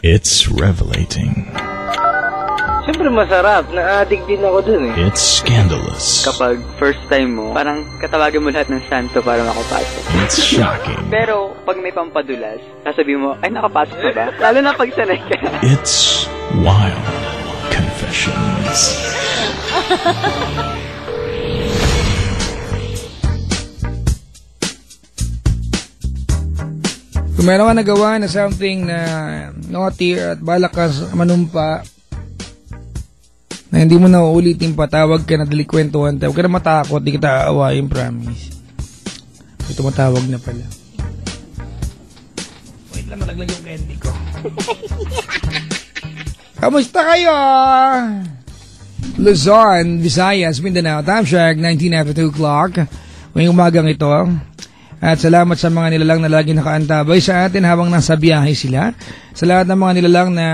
It's revelating. Siyempre masarap. Na-addict din ako dun eh. It's scandalous. Kapag first time mo, parang katawagan mo lahat ng santo para makapasok. It's shocking. Pero pag may pampadulas, sasabihin mo, ay nakapasok na ba? Lalo na pag sanay ka. It's wild confessions. Kung meron ka nagawa na something na naughty at balak ka manumpa, na hindi mo na uulitin pa, tawag ka na delikwentuhan, huwag ka na matakot, di kita aawayin, promise. Ito matawag na pala. Wait lang, malaglag yung candy ko. Kamusta kayo? Luzon, Visayas, Mindanao, Time Check, 19 after 2 o'clock. Ngayong umagang ito. At salamat sa mga nilalang na lagi nakaantabay sa atin habang nasa biyahe sila. Sa lahat ng mga nilalang na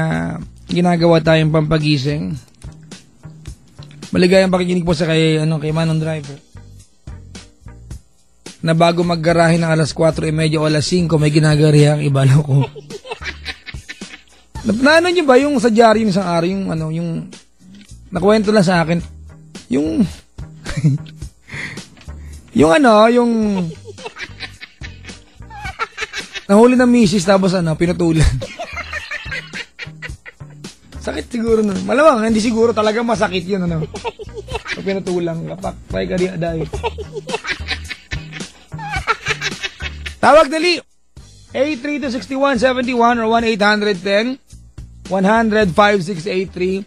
ginagawa tayong pampagising. Maligayang pakikinig po sa kay Manong Driver. Na bago maggarahe ng alas 4:30 o alas 5, may ginagarihan ang ibalo ko. Naano nyo ba yung sa diary yung isang araw, yung nakuwento lang sa akin, yung yung nahuli ng misis tapos pinutulan. Sakit siguro nun. Malamang, hindi siguro. Talagang masakit yun, Pag pinutulang, kapakpay ka rin dahil. Tawag dali. 832-6171 or 1-810-100-5683.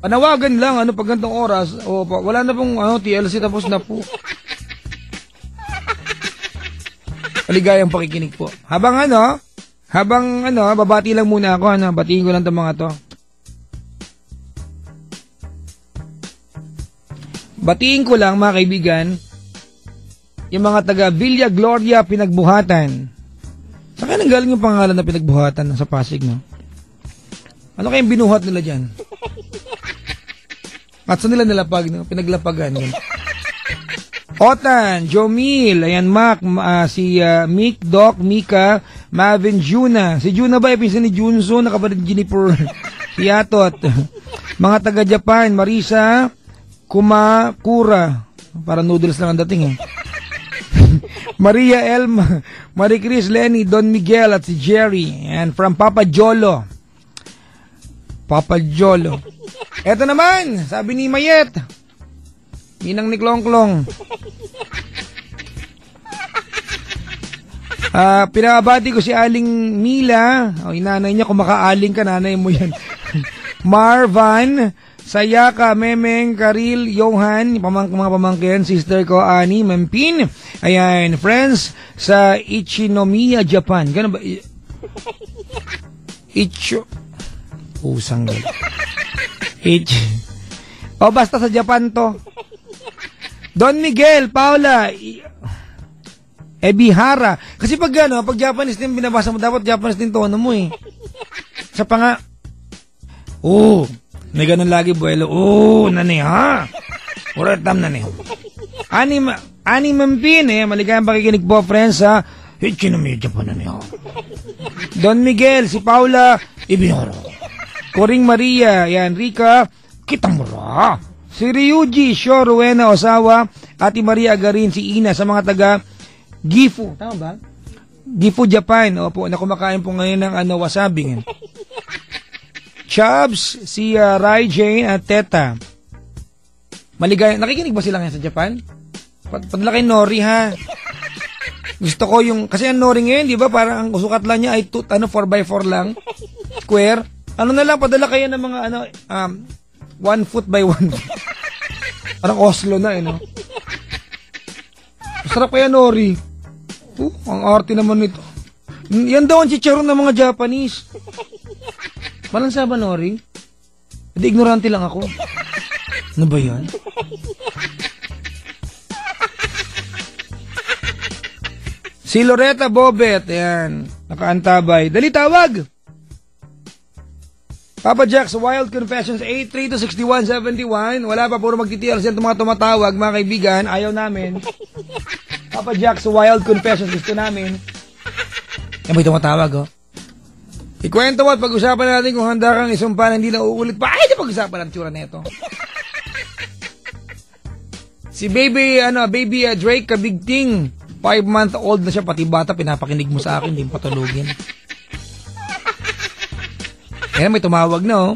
Panawagan lang, pag gantong oras. O, wala na pong, TLC, tapos na po. Maligayang pakikinig po. Habang babati lang muna ako, batiin ko lang itong mga to. Batiin ko lang, mga kaibigan, yung mga taga Villa Gloria Pinagbuhatan. Saan kaya nanggaling yung pangalan na Pinagbuhatan sa Pasig, no? Ano kayang binuhat nila dyan? At saan nila nilapag, no? Pinaglapagan, yun. Otan, Jomil, ayan Mac, si Mick, Doc, Mika, Mavin, Juna. Si Juna ba, pinsan ni Junso, nakapalit Jennifer, si Atot. Mga taga Japan, Marisa, Kumakura. Para noodles lang ang dating, Maria Elma, Marie Chris, Lenny, Don Miguel, at si Jerry. And from Papa Jolo. Papa Jolo. Eto naman, sabi ni Mayet. Minang ni Klong-Klong. Pinabati ko si Aling Mila. Inanay niya, kung makaaling ka, nanay mo yan. Marvan, Sayaka, Memeng, Karil, Johan, mga pamangkin, sister ko, Ani, Mempin. Ayan, friends sa Ichinomiya, Japan. Gano'n ba? Pusang gano'n. Basta sa Japan to. Don Miguel, Paula, Ebihara. Kasi pag Japanese din binabasa mo, dapat Japanese din tono mo Sa pa nga, may ganun lagi, buwelo. Nani ha? Uratam nani. Ani Mampin, maligayang pakikinig po, friends, ha? Ichinomiya Japan nani ha? Don Miguel, si Paula, Ebihara. Coring Maria, yan, Rika, Kitamura. Si Ryuji, Sho, Rowena, Osawa, Ate Maria Agarin, si Ina, sa mga taga Gifu. Tama ba? Gifu, Japan. Opo, na kumakain po ngayon ng wasabi. Chubbs, si Rai Jane at Teta. Maligay. Nakikinig ba sila ngayon sa Japan? Padala kay Nori, ha? Gusto ko kasi ang Nori ngayon, di ba? Parang ang sukat lang niya ay 4x4 lang. Square. Na lang, padala kayo ng mga 1 foot by 1 foot. Parang Oslo na, no? Masarap kaya, Nori. Ang arte naman nito. Yan daw ang chicharon ng mga Japanese. Balansa ba, Nori? Hindi, ignorante lang ako. Ano ba yan? Si Loretta Bobet, ayan. Nakaantabay. Dali, tawag! Papa Jack's Wild Confessions, 832-6171. Wala pa, puro magtitial siya mga tumatawag, mga kaibigan. Ayaw namin. Papa Jack's Wild Confessions, gusto namin. Yan ba yung tumatawag, Ikwento mo at pag-usapan natin kung handa kang isumpa na hindi na uulit pa. Ay, di pag-usapan ang tsura neto. Si baby Drake Kabigting, 5-month-old na siya, pati bata, pinapakinig mo sa akin, hindi mo patulugin. Kaya may tumawag na, oh.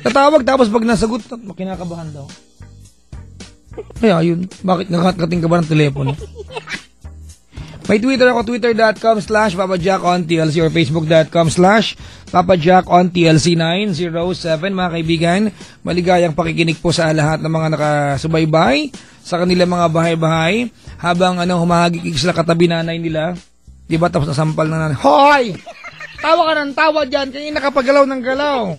Tatawag, tapos pag nasagot, kinakabahan daw. Kaya yun, bakit nakakating ka ba ng telepono? May Twitter ako, twitter.com/PapaJackOnTLC or Facebook.com/PapaJackOnTLC907. Mga kaibigan, maligayang pakikinig po sa lahat ng mga nakasubaybay sa kanilang mga bahay-bahay habang humahagikik sila katabi nanay nila. Diba, tapos nasampal na nanay. Hoy! Tawa ka ng tawa dyan, kanina nakapagalaw ng galaw.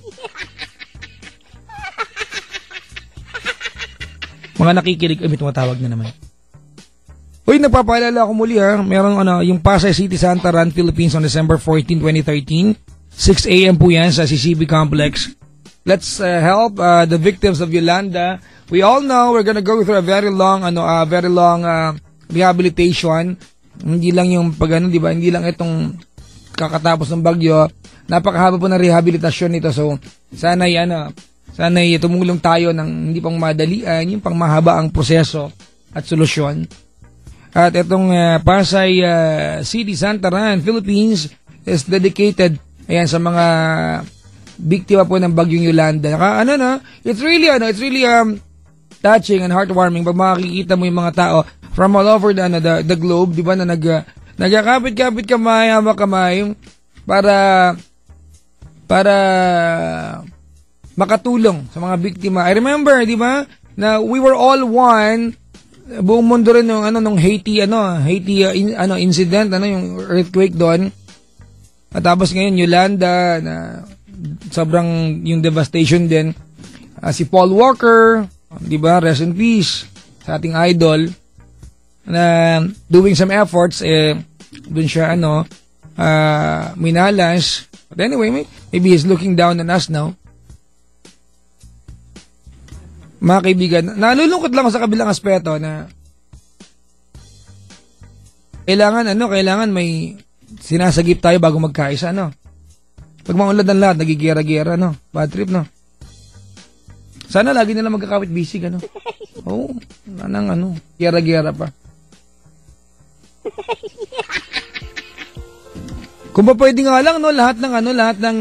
Mga nakikinig, may tumatawag na naman. Uy, nagpapaalala ako muli ha. Merong yung Pasay City Santa Run Philippines on December 14, 2013. 6 a.m. po yan sa CCB Complex. Let's help the victims of Yolanda. We all know we're gonna go through a very long rehabilitation. Hindi lang yung di ba? Hindi lang itong kakatapos ng bagyo. Napakahaba po ng rehabilitasyon nito. So, sana'y tumulong tayo ng hindi pang madalian, yung pang mahaba ang proseso at solusyon. At itong Pasay City Santa Run Philippines is dedicated sa mga biktima po ng bagyong Yolanda. It's really touching and heartwarming pag makikita mo yung mga tao from all over the globe, di ba, na nagkakapit-kapit kamay, hawak kamay para makatulong sa mga biktima. I remember, di ba, na we were all one. Buong mundo rin nung Haiti incident, yung earthquake doon. At tapos ngayon Yolanda na sobrang yung devastation din. Si Paul Walker, 'di ba? Rest in peace sa ating idol na doing some efforts doon siya minalas. But anyway, maybe he's looking down on us now. Mga kaibigan, nalulungkot lang ako sa kabilang aspeto na kailangan may sinasagip tayo bago magkaisa, Pag maunlad ng lahat, nagigera-gera, Bad trip, Sana lagi nila magkakapit-bisig, Oo, gera-gera pa. Kung pa pwede nga lang, lahat ng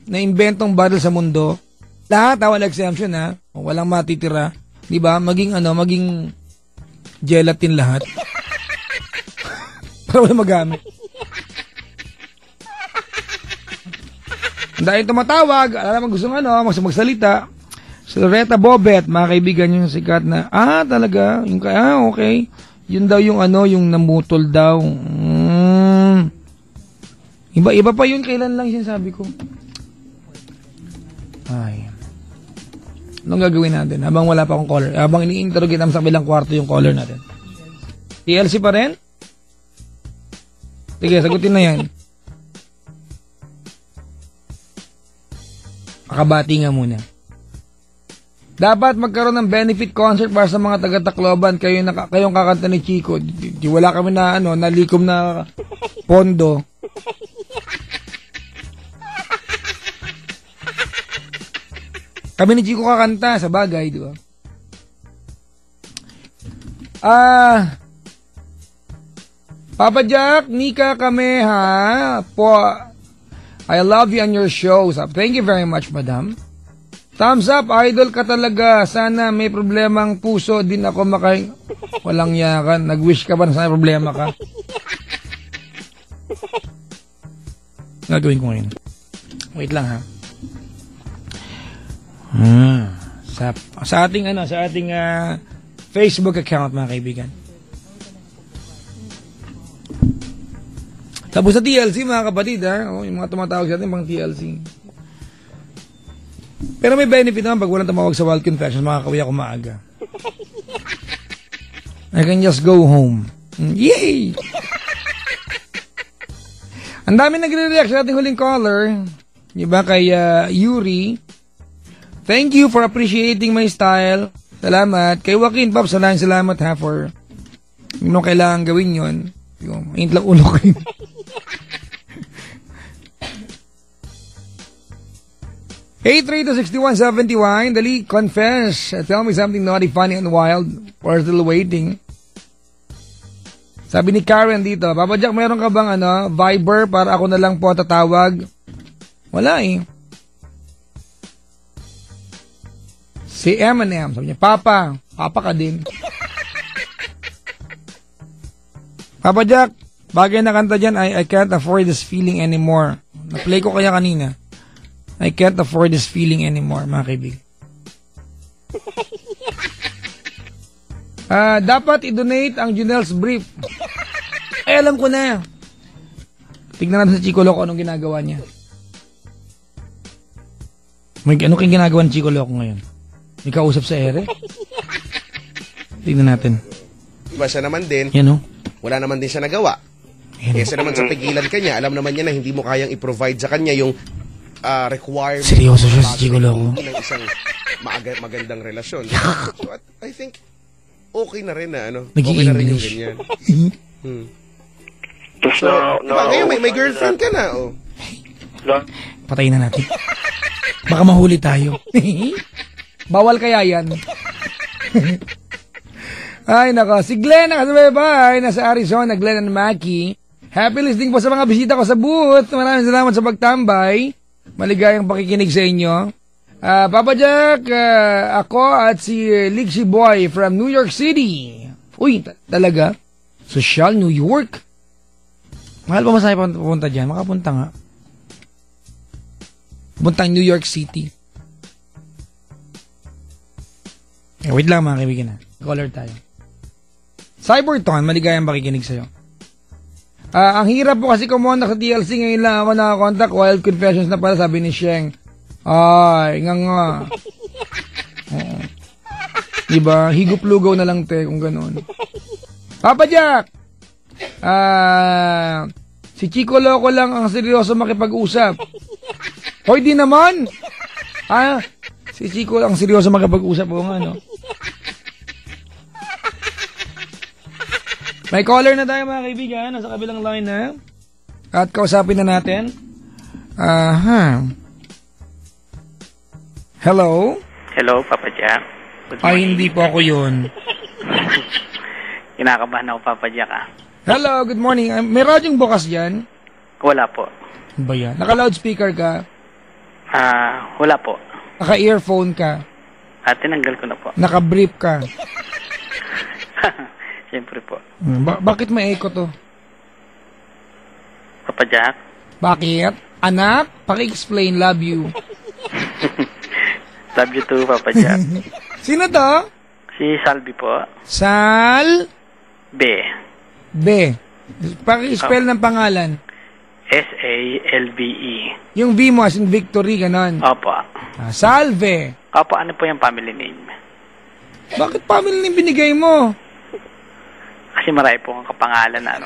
na-inventong barrel sa mundo, lahat, wala exemption, walang matitira. Di ba? Maging gelatin lahat. Para wala magamit. Dahil tumatawag, alam mo gustong magsalita. Si Loretta Bobet, mga kaibigan, yung sikat na, talaga, okay. Yun daw yung yung namutol daw. Iba pa yun, kailan lang sinasabi ko. Ay. Anong gagawin natin habang wala pa akong caller? Habang ini-interrogate naman sa kabilang kwarto yung caller natin. TLC pa rin? Sige, sagutin na yan. Makabati nga muna. Dapat magkaroon ng benefit concert para sa mga taga-Tacloban. Kayong kakanta ni Chico. Wala kami na nalikom na pondo. Kami ni Chico kakanta, sa bagay, di ba? Papa Jack, Nika kami, ha? I love you and your shows. Thank you very much, madam. Thumbs up, idol ka talaga. Sana may problemang puso din ako walang yakan. Nag-wish ka ba na sana problema ka? Gagawin ko ngayon. Wait lang, ha? Sa ating Facebook account, mga kaibigan. Tapos sa TLC, mga kapatid, yung mga tumatawag sa atin pang TLC. Pero may benefit naman pag walang tumawag sa Wild Confessions, makakauwi ako maaga. I can just go home. Yay! Ang dami nagre-react sa ating huling caller. Diba kay Yuri. Thank you for appreciating my style. Salamat. Kay Joaquin Pops, salamat ha for kailangan gawin yon. Yung mainit lang ulo ko yun. Hey, 3-2-61-71, dali, confess. Tell me something naughty, funny, and wild. We're still waiting. Sabi ni Karen dito, Papa Jack, mayroon ka bang Viber para ako na lang po tatawag? Wala eh. Si Eminem, sabi niya, Papa ka din. Papa Jack, bagay na kanta dyan, I can't afford this feeling anymore. Na-play ko kaya kanina. I can't afford this feeling anymore, mga kaibigan. Dapat i-donate ang Junel's brief. Ay, alam ko na. Tignan natin sa Chico Loco anong ginagawa niya. Ano kayong ginagawa ng Chico Loco ngayon? May kausap sa ere? Tignan natin. Diba siya naman din, Yan o. wala naman din siya nagawa. Kesa naman sa pigilan kanya, alam naman niya na hindi mo kayang i-provide sa kanya yung requirement. Seryoso siya sa Chico Loco. Ng isang magandang relasyon. So I think okay na rin na okay na rin yung ganyan. So, diba, ngayon may girlfriend ka na, oh. Patayin na natin. Baka mahuli tayo. Bawal kaya yan. Ay, nako. Si Glenn, nakasabay-bay. Nasa Arizona, Glenn and Mackie. Happy listening po sa mga bisita ko sa booth. Maraming salamat sa pagtambay. Maligayang pakikinig sa inyo. Papa Jack, ako at si Lixie Boy from New York City. Uy, talaga? Social New York? Mahal pa masaya pupunta dyan. Makapunta nga. Puntang New York City. Wait lang mga kaibigan na. Caller tayo. Cyberton, maligayang pakikinig sa'yo. Ang hirap po kasi kumontak sa TLC. Ngayon lang ako nakakontak. Wild confessions na pala, sabi ni Sheng. Ay, nga. Oo. Diba? Higop-lugaw na lang te kung gano'n. Papa Jack! Si Chico Loco lang ang seryoso makipag-usap. Hoy, di naman! Si Chico lang ang seryoso makipag-usap. O nga, no? May caller na tayo mga kaibigan. Nasa kabilang line na. At kausapin na natin. Hello? Hello, Papa Jack. Ay, hindi po ako yun. Kinakabahan ako, Papa Jack, Hello, good morning. May radyong bukas dyan? Wala po. Ano ba yan? Naka-loudspeaker ka? Wala po. Naka-earphone ka? Tinanggal ko na po. Naka-brief ka? Siyempre po. Bakit may echo to? Papa Jack? Bakit? Anak, paki-explain, love you. Love you too, Papa Jack. Sino to? Si Salvi po. Sal? B. Paki-spell ng pangalan. S-A-L-V-E. Yung V mo as in victory, ganon. Opo. Salve. Opo, ano po yung family name? Bakit family name binigay mo? Kasi marami po ang kapangalan na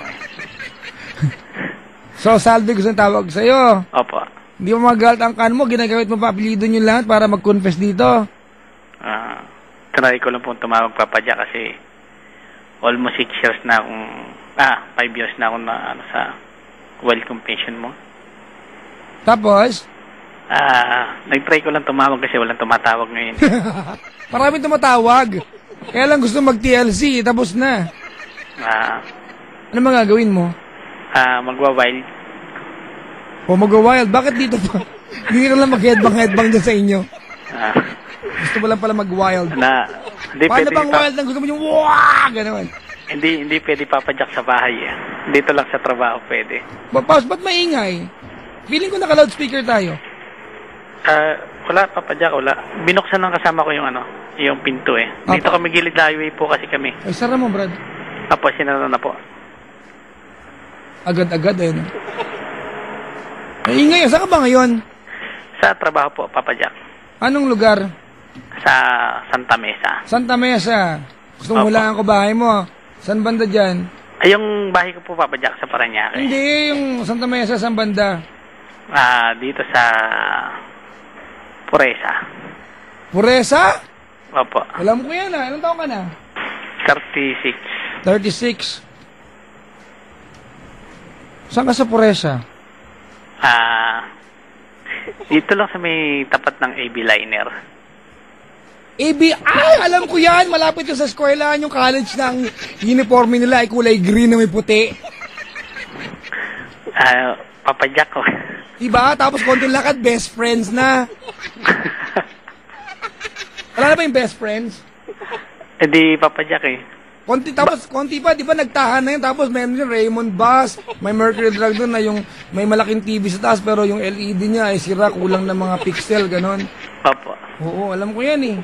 So, Salve gusto tawag sa'yo. Opo. Hindi mo magalit ang kan mo, ginagamit mo pa apelido nyo lahat para mag-confess dito. Try ko lang po tumawag, Papa Jack, kasi almost 6 years na akong 5 years na akong sa welcome pension mo. Tapos? Nag-try ko lang tumawag kasi walang tumatawag ngayon. Maraming tumatawag. Kaya lang gusto mag-TLC, tapos na. Ano mga gagawin mo? Magwa-wild. O mag-wild, bakit dito pa? Hindi ka lang mag-headbang dyan sa inyo. Gusto mo lang pala mag-wild. Paano bang wild ang gusto mo yung wah! Gano'n. Hindi pwede, Papa Jack, sa bahay. Dito lang sa trabaho pwede. Ba't maingay? Feeling ko naka-loudspeaker tayo. Wala, Papa Jack, wala. Binuksan ng kasama ko yung yung pinto Dito kami gilid highway po kasi kami. Ay, sara mo, Brad. Tapos, sinara na po. Agad-agad no? Ay, ingay, saan ka ba ngayon? Sa trabaho po, Papa Jack. Anong lugar? Sa Santa Mesa. Santa Mesa. Gustong hulaan ko bahay mo. Saan banda dyan? Ay, yung bahay ko po, Papa Jack, sa Parañaque. Hindi, yung Santa Mesa, saan banda? Dito sa Puresa. Puresa? Opo. Alam ko yan Ilang taon ka na? 36. 36. Saan ka sa Puresa? Dito lang sa may tapat ng AB Liner. Ay, alam ko yan. Malapit yung sa eskwelahan, yung college ng uniforme nila ay kulay green na may puti. Papa Jack ko. Diba? Tapos konting lakad, best friends na. Wala na ba yung best friends? Hindi, Papa Jack eh. Konti pa, di ba nagtahan na yun? Tapos meron yung Raymond Bass, may Mercury Drug doon na yung may malaking TV sa taas pero yung LED niya ay sira, kulang ng mga pixel, ganon. Opo. Oo, alam ko yan eh.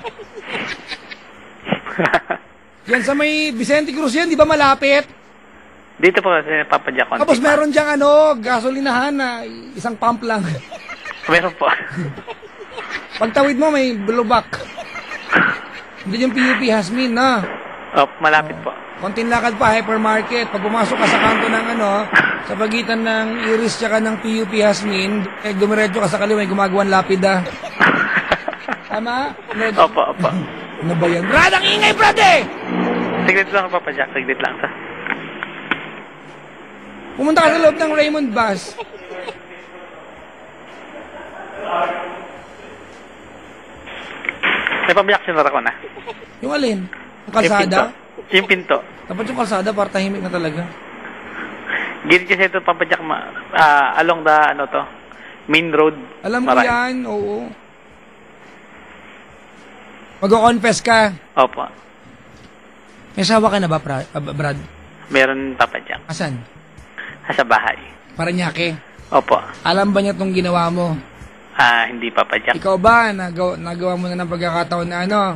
Yan sa may Vicente Cruz yan, di ba malapit? Dito po kasi Papa Jack. Tapos meron diyang gasolinahan na isang pump lang. Meron po. Pagtawid mo may blowback. Hindi yung PUP Hasmin na. Malapit po. Konting lakad pa, hypermarket. Pag pumasok ka sa kanto ng sa pagitan ng Iris tsaka ng PUP Hasmin, dumiretso ka sa kaliwa, may gumagawang lapida. Tama? Opo. Ano ba yan? Brad, ang ingay, Brad eh! Siglit lang, Papa Jack. Siglit lang sa. Pumunta ka sa loob ng Raymond Bass. May pambiyak sinara ko na. Yung alin? Yung kalsada? Yung pinto. Dapat yung kalsada para tahimik na talaga. Gilid kasi ito, Papa Jack, along the, main road. Alam ko yan, oo. Mag-confess ka. Opo. May asawa ka na ba, Brad? Meron, Papa Jack. Asan? Sa bahay. Paranaque. Opo. Alam ba niya itong ginawa mo? Hindi, Papa Jack. Ikaw ba, nagawa mo na ng pagkakataon na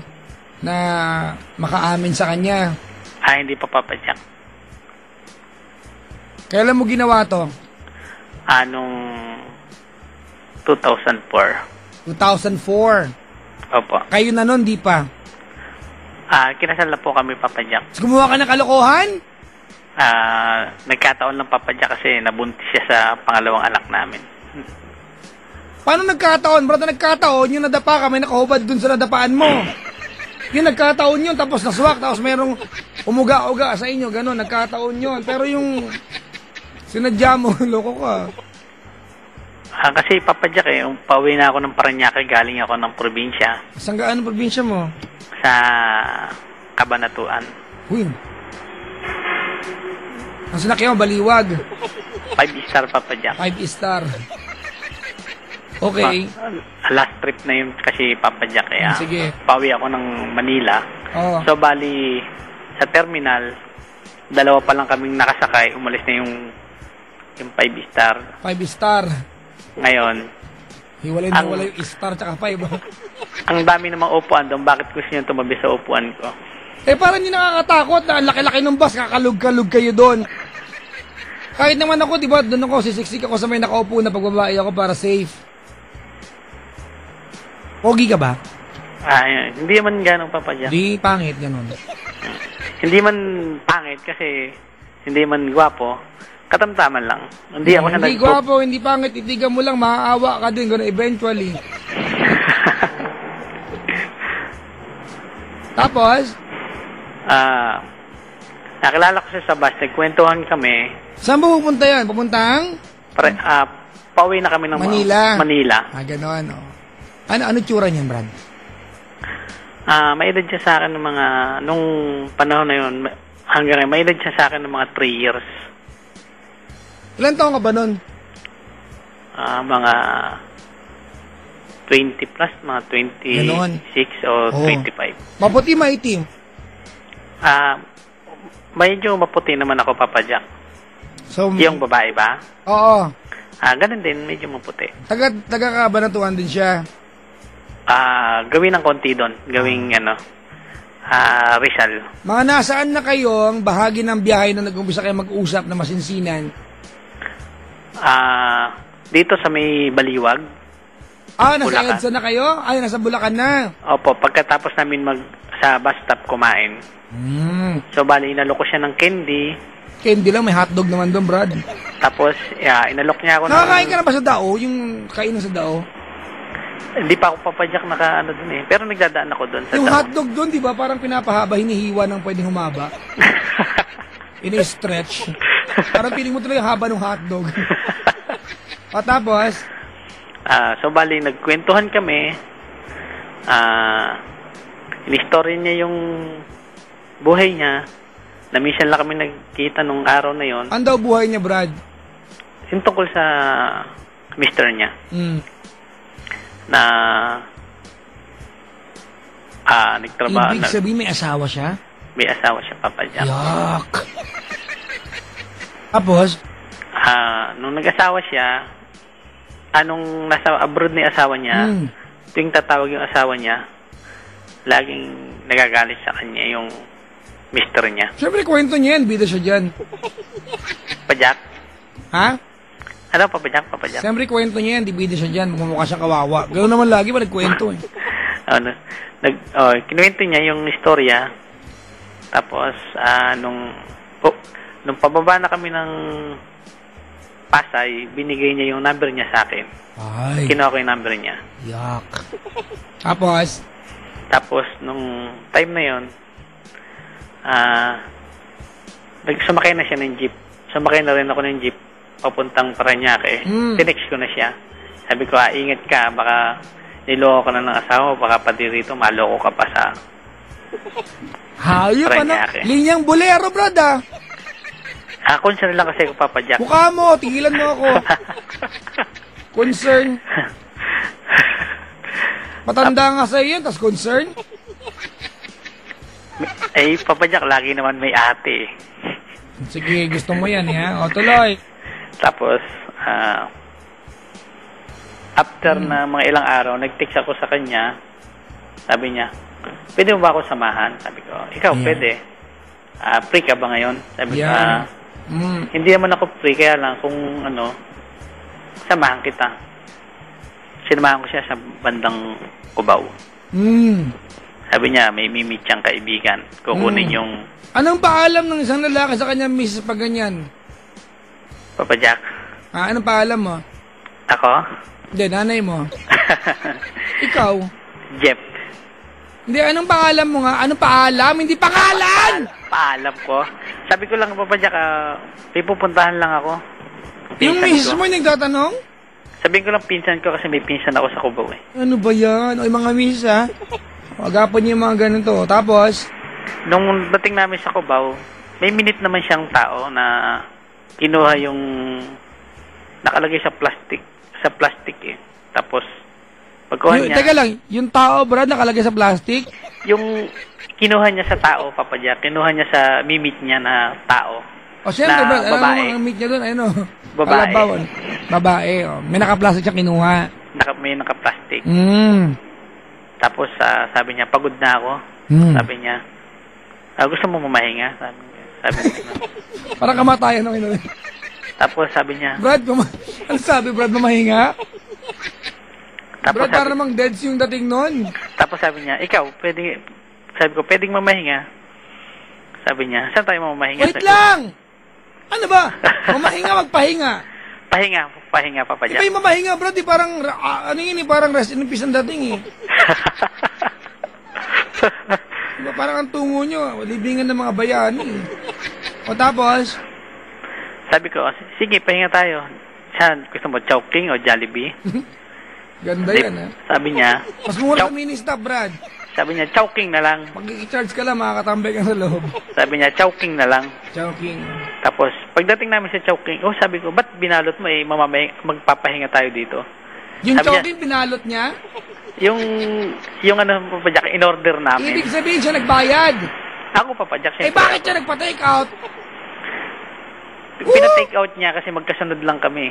na makaamin sa kanya? Hindi pa, Papa Jack. Kailan mo ginawa to? Nung 2004. 2004. Opo. Kayo na nun, di pa? Kinasal na po kami, Papa Jack. Gumawa ka ng kalokohan? Nagkataon lang, Papa Jack, kasi nabuntis siya sa pangalawang anak namin. Paano nagkataon? Brad, nagkataon, yung nadapa ka, may nakahubad dun sa nadapaan mo. Yung nagkataon yun, tapos naswak, tapos merong umuga-uga sa inyo, gano'n, nagkataon yun. Pero yung sinadya mo, loko ka. Kasi, Papa Jack, pauwi na ako ng Paranaque, galing ako ng probinsya. Saan gaano probinsya mo? Sa Cabanatuan. Uy. Ang sinakyan mo, Baliwag. 5-star, Papa Jack. 5-star. Okay. Last trip na yun kasi, Papa Jack. Sige. Pauwi ako ng Manila. Oo. So, bali, sa terminal, dalawa pa lang kaming nakasakay. Umalis na yung 5-star. 5-star. Ngayon, hiwalay yung star tsaka 5. ang dami namang upuan doon. Bakit gusto niyo tumabi sa upuan ko? Parang hindi nakakatakot na ang laki-laki ng bus, kakalug-kalug kayo doon. Kahit naman ako, di ba, doon ako, sisiksik ako sa may nakaupo na pagbabae ako para safe. Pogi ka ba? Hindi man ganun, Papa Jack. Di pangit, ganun. Hindi man pangit kasi hindi man gwapo. Katamtaman lang. Hindi ako Hindi gwapo, hindi pangit, itigan mo lang, maaawa ka din, gano'n, eventually. Tapos? Nakilala ko siya sa bus, nagkwentuhan kami. Saan ba pupunta yan? Pupuntang? Pauwi na kami ng Manila. Gano'n, oh. Ano tsura niyan, Brad? May edad siya sa akin ng mga, nung panahon na yun, hanggang ngayon, may edad siya sa akin ng mga 3 years. Ilan taong ka ba nun? Mga 20 plus, mga 26 Ganon. o 25. Maputi, maitim? Medyo maputi naman ako, Papa Jack. So, Yung babae ba? Oo. Ganun din, medyo maputi. Taga-Cabanatuan din siya. Gawin ng konti doon. Gawing, Rizal. Mga nasaan na kayo ang bahagi ng biyahe na nag-umpisa kayo mag-usap na masinsinan? Dito sa may Baliwag. Nasa Bulacan. EDSA na kayo? Nasa Bulacan na. Opo, pagkatapos namin sa bus stop kumain. So, bali, inalok ko siya ng candy. Candy lang, may hotdog naman doon, Brad. Tapos, inalok niya ako Nakakain ka na ba sa dao? Yung kainan sa dao? Hindi pa ako, Papa Jack, dun eh. Pero nagdadaan ako doon sa Yung dao. hotdog doon, di ba? Parang pinapahaba, hinihiwa ng pwedeng humaba. In-stretch. Parang feeling mo talaga haba ng hotdog. O tapos? So, bali, nagkwentuhan kami. In-story niya yung buhay niya. Na minsan lang kami nagkita nung araw na yon. Ano daw buhay niya, Brad? Yung tungkol sa mister niya. Na nagtrabaho. Ibig sabihin may asawa siya? May asawa siya, Papa Jack. Yak! Tapos? Nung nag-asawa siya, nung nasa abroad na yung asawa niya, tuwing tatawag yung asawa niya, laging nagagalit sa kanya yung mister niya. Siyempre, kwento niya yan. Bida siya dyan. Papa Jack? Ha? Ano, Papa Jack? Papa Jack? Siyempre, kwento niya yan. Di bida siya dyan. Mukha siya kawawa. Ganoon naman lagi ba nagkwento eh. Kinuwento niya yung istorya. Tapos, nung pababa na kami ng Pasay, binigay niya yung number niya sa akin. Ay. Kinuha ko yung number niya. Yak. Tapos, nung time na yon, sumakay na siya ng jeep. Sumakay na rin ako ng jeep papuntang Parañaque. Tinext ko na siya. Sabi ko, ingat ka, baka niloko ka na ng asawa, baka pati rito maloko ka pa sa hayop na. Parañaque. Linyang bolero, Brad Concern lang kasi ako, Papa Jack. Mukha mo, tigilan mo ako. Concern. Matanda nga sa iyo, tas concern. Papa Jack, lagi naman may ate. Sige, gusto mo yan, ha? O, tuloy. Tapos, after na mga ilang araw, nag-text ako sa kanya. Sabi niya, pwede mo ba ako samahan? Sabi ko, ikaw, pwede. Free ka ba ngayon? Sabi ko, hindi naman ako free, kaya lang kung samahan kita. Sinamahan ko siya sa bandang Cubao. Sabi niya, may mimit siyang kaibigan. Kukunin yung... Anong paalam ng isang lalaki sa kanya, miss, pag ganyan? Papa Jack. Anong paalam mo? Ako? Hindi, nanay mo. Ikaw? Jeff. Hindi, anong paalam mo nga? Anong paalam? Hindi pangalan! Paalam ko. Sabi ko lang, Papa Jack, pipupuntahan lang ako. Yung miss mo yung nagtatanong? Sabihin ko lang pinsan ko kasi may pinsan ako sa Cubao eh. Ano ba yan? O, mga miss, ha? Agapan niyo yung mga ganito. Tapos? Nung dating namin sa Cubao, may minute naman siyang tao na kinuha yung nakalagay sa plastic eh. Tapos, pagkuha niya... Teka lang, yung tao, Brad, nakalagay sa plastic? Yung kinuha niya sa tao, Papa Jack, kinuha niya sa mimit niya na tao. O, siyempre, Brad, babae. Ano meet niya doon? Ano? Babae. Kalabaw. Babae, oh. May naka-plastic siya kinuha. May naka-plastic. Tapos, sabi niya, pagod na ako. Sabi niya, gusto mo mamahinga? Sabi niya. Parang kamatayan ng inuwi. Tapos sabi niya, Brad, ano sabi, Brad, mamahinga? Tapos Brad, parang namang deads yung dating nun. Tapos sabi niya, ikaw, sabi ko, pwedeng mamahinga? Sabi niya, saan tayo mamahinga? Wait lang! Ano ba? Mamahinga, magpahinga. Pahinga, Papa Jack. Iba yung mamahinga, Brad, parang, parang rest in peace ang dating, eh. Diba, parang ang tungo nyo, libingan ng mga bayani. O tapos? Sabi ko, sige, pahinga tayo. Saan? Gusto mo, Chowking o Jollibee? Ganda yan, ha? Sabi niya, mas mura sa mini-stop, Brad. Sabi niya, Chowking na lang. Mag-i-charge ka lang, makakatambay ka sa loob. Sabi niya, Chowking na lang. Chowking. Tapos, pagdating namin sa Chowking, sabi ko, ba't binalot mo eh, magpapahinga tayo dito? Yung sabi Chowking, binalot niya? Yung Papa Jack, in-order namin. Ibig sabihin siya nagbayad. Ako, Papa Jack, siyempre. Bakit siya nagpa-take out? Pina-take out niya kasi magkasunod lang kami.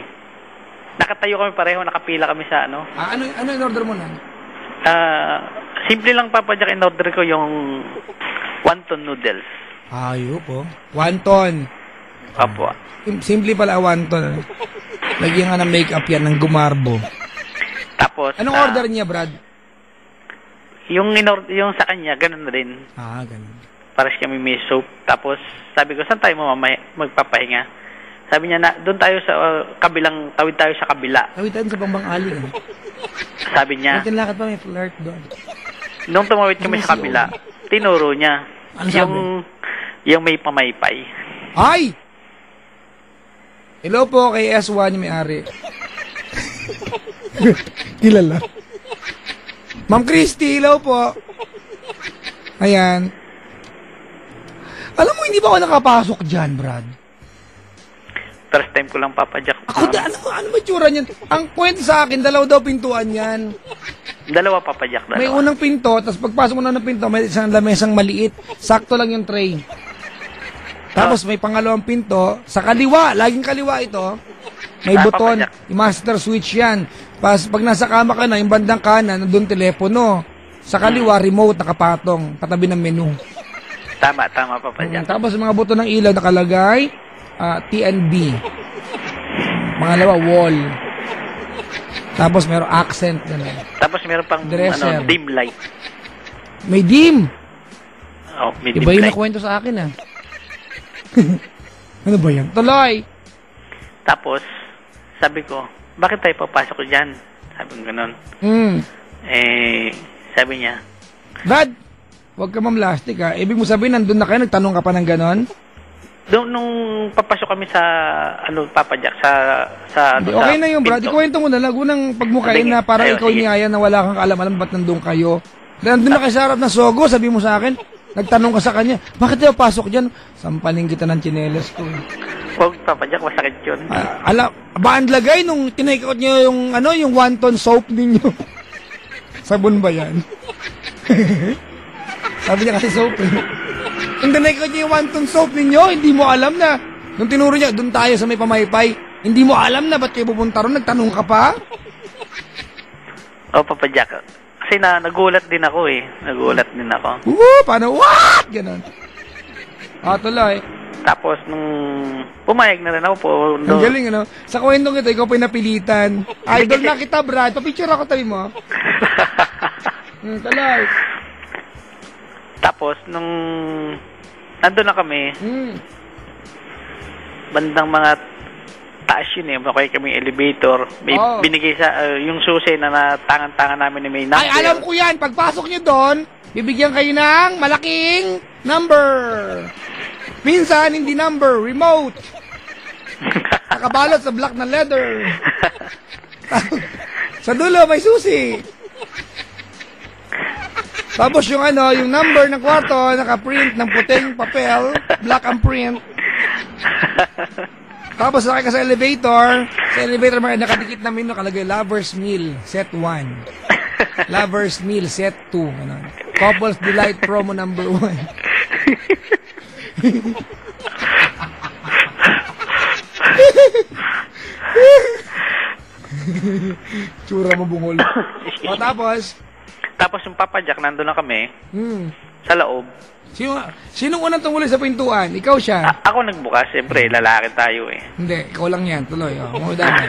Nakatayo kami pareho, nakapila kami sa ano. Ano in-order mo na? Simple lang, Papa Jack, in-order ko yung wonton noodles. Ayop, oh. Wonton. Opo. Simple pala wonton. Lagyan nga ng makeup yan ng gumarbo. Tapos, anong order niya, Brad? Yung sa kanya, ganun na rin. Ganun. Pares kami may soap. Tapos, sabi ko, saan tayo magpapahinga? Sabi niya, doon tayo sa tawid tayo sa kabila. Tawid tayo sa Bambang Ali. Sabi niya. Natin lakad pa, may flirt doon. Nung tumawid kami sa kabila, tinuro niya. Ano sabi? Yung may pamaypay. Ay! Hello po kay S1 yung may-ari. Kilala. Ma'am Christy, hello po. Ayan. Alam mo, hindi ba ako nakapasok dyan, Brad? First time ko lang, Papa Jack. Ako, ano ba tsura niyan? Ang kwento sa akin, dalaw daw pintuan yan. Dalawa, Papa Jack. Dalawa. May unang pinto, tapos pagpasok mo na ng pinto, may isang lamesang maliit. Sakto lang yung tray. Tapos may pangalawang pinto, sa kaliwa, laging kaliwa ito, may buton, yung master switch yan. Pag nasa kama ka na, yung bandang kanan, nandun telepono. Sa kaliwa, remote, nakapatong, katabi ng menu. Tama, Papa Jack. Tapos mga buton ng ilaw nakalagay, TNB. Pangalawa, wall. Tapos meron accent. Tapos meron pang dim light. May dim. Oh, may Iba dim yung light. nakwento sa akin ah. Ano ba yan? Tuloy! Tapos, sabi ko, bakit tayo papasok dyan? Sabi ko ganun. Sabi niya, Brad, huwag ka mamlastik ha. Ibig mo sabihin, nandun na kayo, nagtanong ka pa ng ganon? nung papasok kami sa, Papa Jack, sa okay na yun, Brad. pinto. Ikuwento mo na lang. Unang pagmukain na parang Ayun, ikaw sige. niyaya na wala kang kaalam-alam ba't nandun kayo. Nandun na kayo sa harap ng Sogo, sabi mo sa akin. Nagtanong ka sa kanya, bakit tayo pasok dyan? Sampaling kita ng tsinelas ko. Huwag, Papa Jack, masakit yun. Ba ang lagay nung tinakeout niyo yung yung wonton soap ninyo? Sabon ba yan? Sabi niya kasi soap eh. Nung tinakeout niyo yung wonton soap ninyo, hindi mo alam na. Nung tinuro niya, doon tayo sa may pamaypay. Hindi mo alam na ba't kayo pupunta ron? Nagtanong ka pa? Oh, Papa Jack. Kasi nagulat din ako eh. Nagulat din ako. Paano? What? Ganon. Tuloy. Tapos, nung pumayag na rin ako po. Ang galing, ano? Sa kwentong ito, ikaw pa napilitan. Idol na kita, Brad. Papicture ako, tayo mo. Tuloy. Tapos, nung nandun na kami, bandang mga taas yun eh. Makaya kami elevator. May binigay sa, yung susi na tangan-tangan namin na may number. Ay, alam ko yan. Pagpasok nyo doon, bibigyan kayo ng malaking number. Minsan, hindi number, remote. Nakabalot sa black na leather. Sa dulo, may susi. Tapos yung yung number ng kwarto, naka-print ng puting papel, black ang print. Tapos sakay ka sa elevator. Sa elevator, nakadikit na menu, nakalagay Lover's Meal, set 1. Lover's Meal, set 2. Couples Delight promo number 1. Tsura mo bungol. Tapos yung Papa Jack, nandun na kami sa loob. Sinong unang tumuloy sa pintuan? Ikaw siya? Ako nagbukas. Siyempre, lalaki tayo eh. Hindi, ikaw lang yan. Tuloy. Mudamay.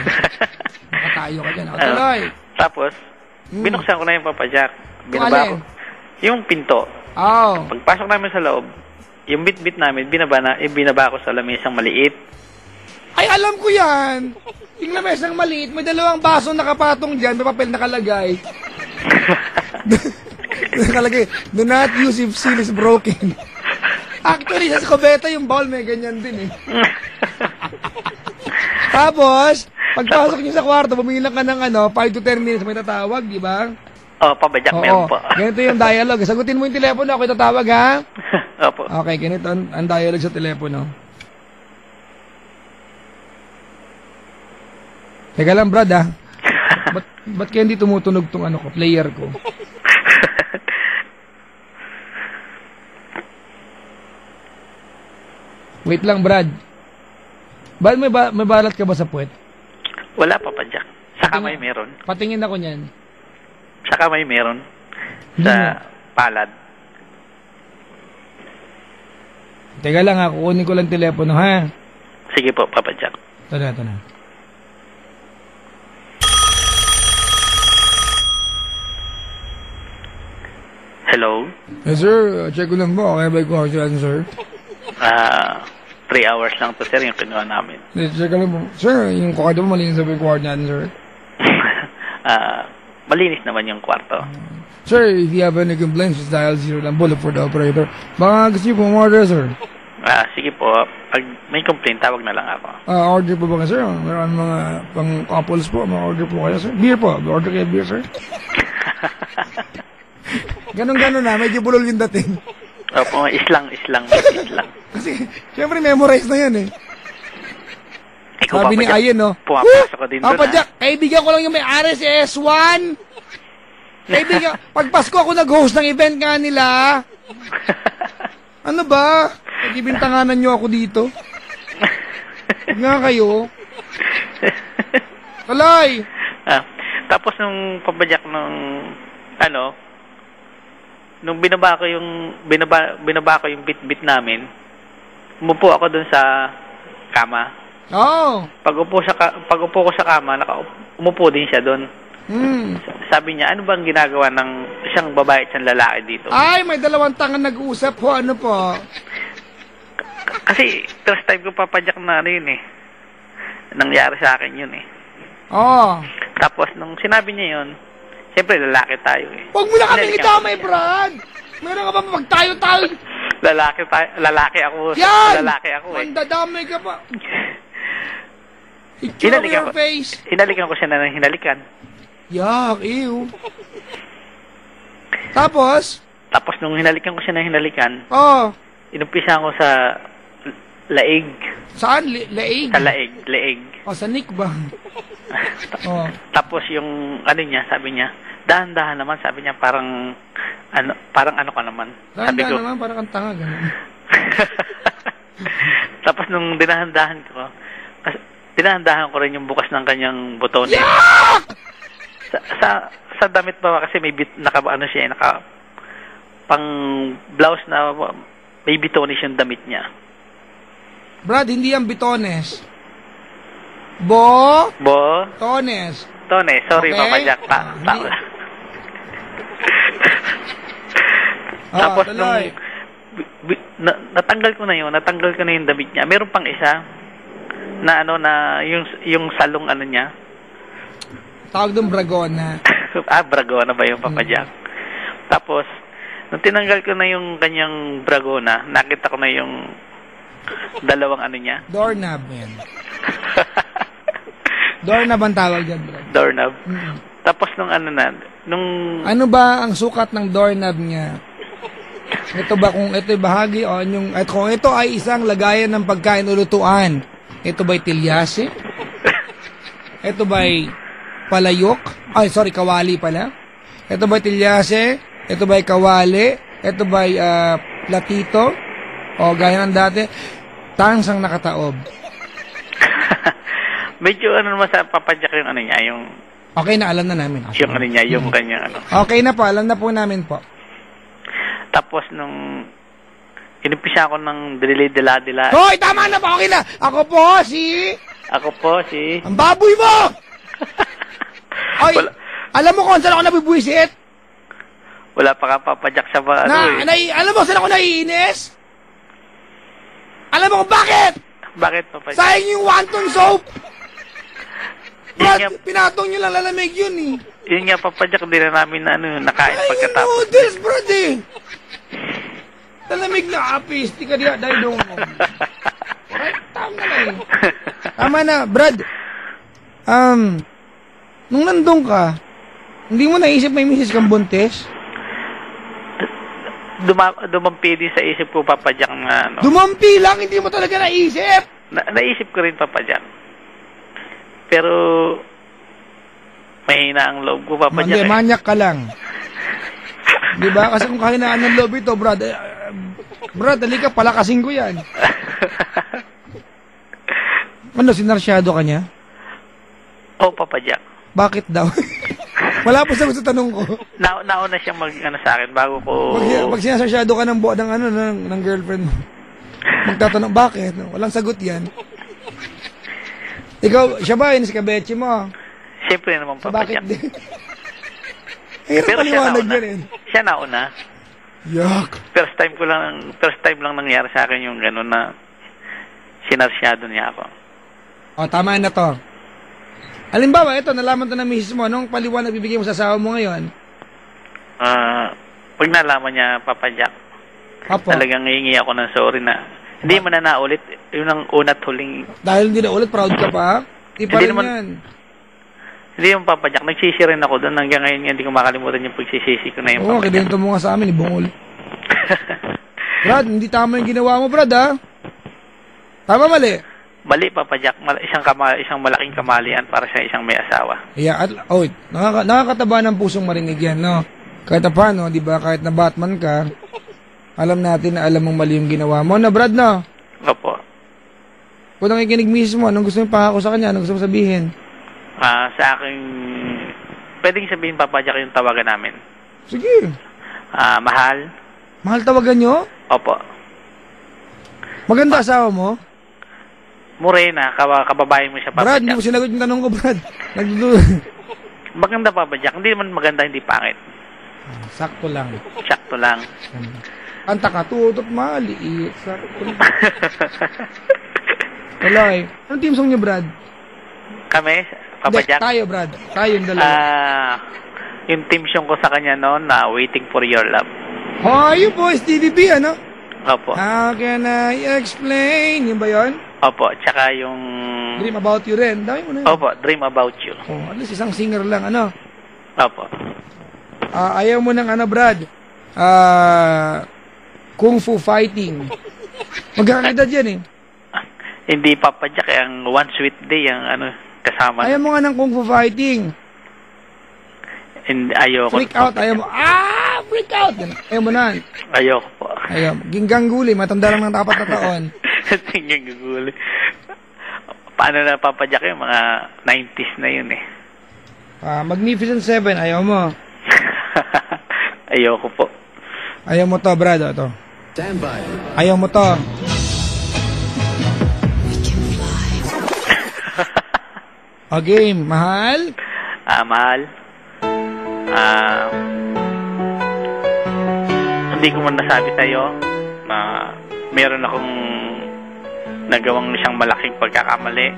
Nakatayo ka dyan. Tuloy. Tapos, binuksan ko na yung Papa Jack. Binaba ko. Yung pinto. Pagpasok namin sa loob, yung bit-bit namin, binaba ko sa lamisang maliit. Ay, alam ko yan! Yung lamesang maliit, may dalawang baso nakapatong dyan, may papel nakalagay. Nakalagay, do not use if seal is broken. Actually, sa kubeta yung bowl, may ganyan din eh. Tapos, pagpasok niyo sa kwarto, bumilang ka ng 5 to 10 minutes, may tatawag, di ba? Papa Jack, meron po. Ganito yung dialogue. Sagutin mo yung telepono, ako tatawag, ha? Opo. Okay, ganito ang dialogue sa telepono. Teka lang, Brad, ha? Ba't kaya hindi tumutunog tong player ko? Wait lang, Brad. Ba't may balat ka ba sa puwet? Wala, Papa Jack. Sa kamay meron. Patingin ako niyan. Sa kamay meron. Sa palad. Teka lang, ha? Kukunin ko lang telepono, ha? Sige po, Papa Jack. Ito na. Hello? Yes, sir. Check ko lang po. Okay ba yung question, sir? 3 hours lang to, sir, yung kinuha namin. Check ko lang po. Sir, yung kwarto mo malinis sa coordinate, sir? Malinis naman yung kwarto. Sir, if you have any complaints, just dial 0 lang po for the operator. Baka gusto niyo pumorder, sir. Sige po, pag may complaint, tawag na lang ako. Order po ba kayo, sir? Meron mga pang couples po, order po kayo, sir? Beer po, order kayo beer, sir? Ganon na, medyo bulol yung dating. Opo, islang. Kasi, syempre, memorize na yan eh. Ikaw, Sabi ni Ayen, no? Pumapasok ko din doon. Papa Jack, kaibigan ko lang yung may-ari si S1. Kaibigan, pag Pasko ako nag-host ng event nga nila. Ano ba? Ibintanganan nyo ako dito. Huwag nga kayo. Kalay! Tapos nung pabajak nung nung binaba ko yung bit-bit namin, umupo ako dun sa kama. Oh. Pag upo ko sa kama, umupo din siya dun. Sabi niya, ano bang ginagawa ng isang babae at isang lalaki dito? Ay, may dalawang tangan nag-uusap po. Ano po? Kasi first time ko papadyak na yun eh. Nangyari sa akin yun eh. Oh. Tapos nung sinabi niya yun, siyempre lalaki tayo eh. Huwag mo na kami idamay, Brad! Meron ka ba pag tayo? Lalaki ako. Yan! Lalaki ako eh. Mandadamay ka pa. Itsura mo your face. Hinalikan ko siya na hinalikan. Yak, ew. Tapos nung hinalikan ko siya na hinalikan, inumpisahan ko sa laig. Saan? Laig? Sa laig. Sa neck ba? Tapos yung niya, sabi niya, dahan-dahan naman, sabi niya, parang ano ka naman. Dahan-dahan naman, parang kang tanga, gano'n. Tapos nung dinahan-dahan ko rin yung bukas ng kanyang butones. Yak! Sa damit ba kasi may naka pang blouse na may bitones yung damit niya. Brad, hindi yan bitones. Tones. Sorry, okay? Papa Jack. Tapos nung natanggal ko na yung damit niya. Meron pang isa na na yung salong niya. Tawag doon Bragona. Bragona ba yung Papa Jack? Tapos nung tinanggal ko na yung kanyang Bragona, nakita ko na yung dalawang niya. Doorknob yan. Doorknob ang tawag dyan, bro. Doorknob. Tapos nung ano ba ang sukat ng doorknob niya? Ito ba kung ito'y bahagi o at kung ito ay isang lagayan ng pagkain o lutuan, ito ba'y tilyase? Ito ba'y palayok? Kawali pala. Ito ba'y tilyase? Ito ba'y kawali? Ito ba'y platito? O gaya ng dati, tangsang nakataob. Medyo naman sa papadyak yung niya, yung... Okay na, alam na namin. Yung niya, yung kanya Okay na po, alam na po namin po. Tapos nung inumpisa ako ng dila. Hoy, tama na po, okay na. Ako po si... Ang baboy mo! Ay, alam mo kung saan ako nabibuisit? Wala pa ka papadyak sa alam mo saan ako naiinis? Alam mo kung bakit? Bakit papadyak? Sayang yung wonton soap! Brad, pinatong nyo lang lalamig yun eh. Yun nga papadyak, hindi na namin nakain pagkatapos. Ay, noodles, Brad eh. Lalamig na apis, di ka diya, dahil doon mo. Tama na eh. Tama na, Brad. Nung nandun ka, hindi mo naisip may misis kang buntis? Dumampi din sa isip ko, papadyak na Dumampi lang, hindi mo talaga naisip? Naisip ko rin, papadyak. Pero mahina ang loob ko, papadyak. Hindi, manyak ka lang. Diba? Kasi kung kahinaan ng loob ito, Brad, halika, palakasin ko yan. Sinarsyado ka niya? Papadyak. Bakit daw? Wala po sagot sa tanong ko. Nauna siyang sa akin bago ko... Pag sinasarsyado ka ng girlfriend mo, magtatanong, bakit? Walang sagot yan. Ikaw, siya ba, si Kabechi mo? Siyempre naman, papadyak. Bakit din? Pero siya nauna. Yak. First time lang nangyari sa akin yung gano'n na sinarsyado niya ako. Tama na to. Halimbawa, ito, nalaman to ng misis mo, anong paliwanag bibigay mo sa asawa mo ngayon? Pag nalaman niya, papadyak, talagang hihingi ako ng sorry na Hindi mo na naulit. Yun ang una't huling. Dahil hindi na ulit, proud ka pa? Di pa Hindi rin naman- yan. Hindi yung Papa Jack. Nagsisi rin ako doon. Hanggang ngayon hindi ko makalimutan yung pagsisisi ko na yung Oo, Papa Jack. kinento mo nga sa amin, ibungol. Brad, hindi tama yung ginawa mo, Brad, ha? Tama, mali? Mali, Papa Jack. Isang malaking kamalian para sa isang may asawa. Yeah, nakakataba ng pusong marinig yan, no? Kahit na paano, di ba, kahit na Batman ka, alam natin na alam mong mali yung ginawa mo. Na, Brad, no? Opo. Kung nakikinig mismo, anong gusto mo pangako sa kanya? Anong gusto mo sabihin? Sa akin, pwedeng sabihin, Papa Jack, yung tawagan namin. Sige. Mahal. Mahal tawagan nyo? Opo. Maganda asawa mo? Morena, kababae mo siya, Papa Brad, hindi Jack. mo sinagot yung tanong ko, Brad. Maganda, Papa Jack. Hindi naman maganda, hindi pangit. Sakto lang. Sakto lang. Kanta ka, tutot, maliit. Sakto lang. Wala eh. Anong team song niyo, Brad? Kami, Papa Hindi, Jack. tayo, Brad. Tayo yung dalawa. Yung team song ko sa kanya noon na Waiting for Your Love. Oh, you boys, TVP, ano? Opo. How can I explain? Yun ba yun? Opo. Tsaka yung... Dream About You rin. Dami mo na yun. Opo, Dream About You. Oh, at least isang singer lang, ano? Opo. Ayaw mo ng ano, Brad? Kung Fu Fighting. Magkakaedad yan eh. Hindi, Papa Jack, ang One Sweet Day, ang kasama. Ayaw mo nga ng Kung Fu Fighting. Ayoko. Freak out, ayaw mo. Freak out! Ayaw mo na. Ayoko po. Ayaw. Ginggang guli, matanda lang ng 4 na taon. Tingnan guguli. Paano na, Papa Jack, yung mga 90s na yun eh. Magnificent 7, ayaw mo. Ayoko po. Ayaw mo to, Brad. Ito. Ayaw mo to. Okay, mahal? Mahal. Hindi ko man nasabi sa'yo na meron akong nagawang isang malaking pagkakamali.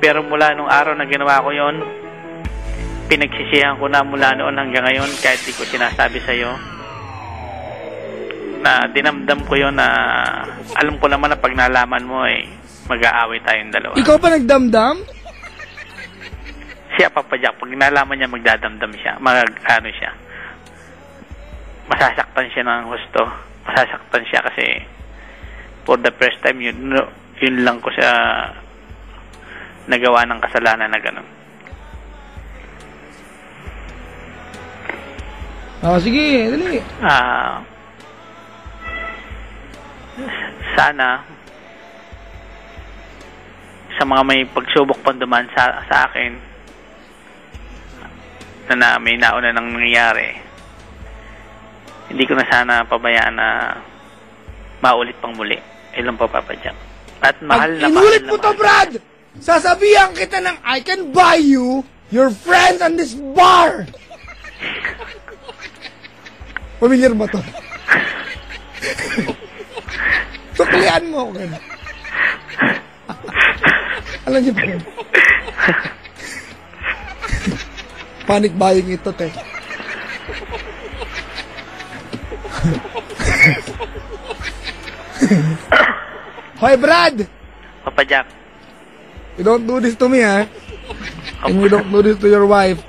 Pero mula nung araw na ginawa ko yon, pinagsisihan ko na mula noon hanggang ngayon kahit di ko sinasabi sa'yo. Na dinamdam ko yon na alam ko naman na pag nalaman mo mag-aaway tayong dalawa. Ikaw pa nagdamdam? Siya, Papa Jack, pag nalaman niya magdadamdam siya, siya. Masasaktan siya ng husto. Masasaktan siya kasi for the first time yun lang ko siya nagawa ng kasalanan na gano'n. Sige, dali. Sana sa mga may pagsubok pang dumaan sa akin na may nauna nang nangyayari, hindi ko na sana pabayaan na maulit pang muli. Ilan po, Papa Jack. At mahal na mahal inulit mo to, Brad! Sasabihan kita ng I can buy you your friends on this bar! Familiar ba to? Suklian mo ako. Alam niyo ba? Panic buying ito, te. Hoy, Brad! Papa Jack. You don't do this to me, ha? And you don't do this to your wife.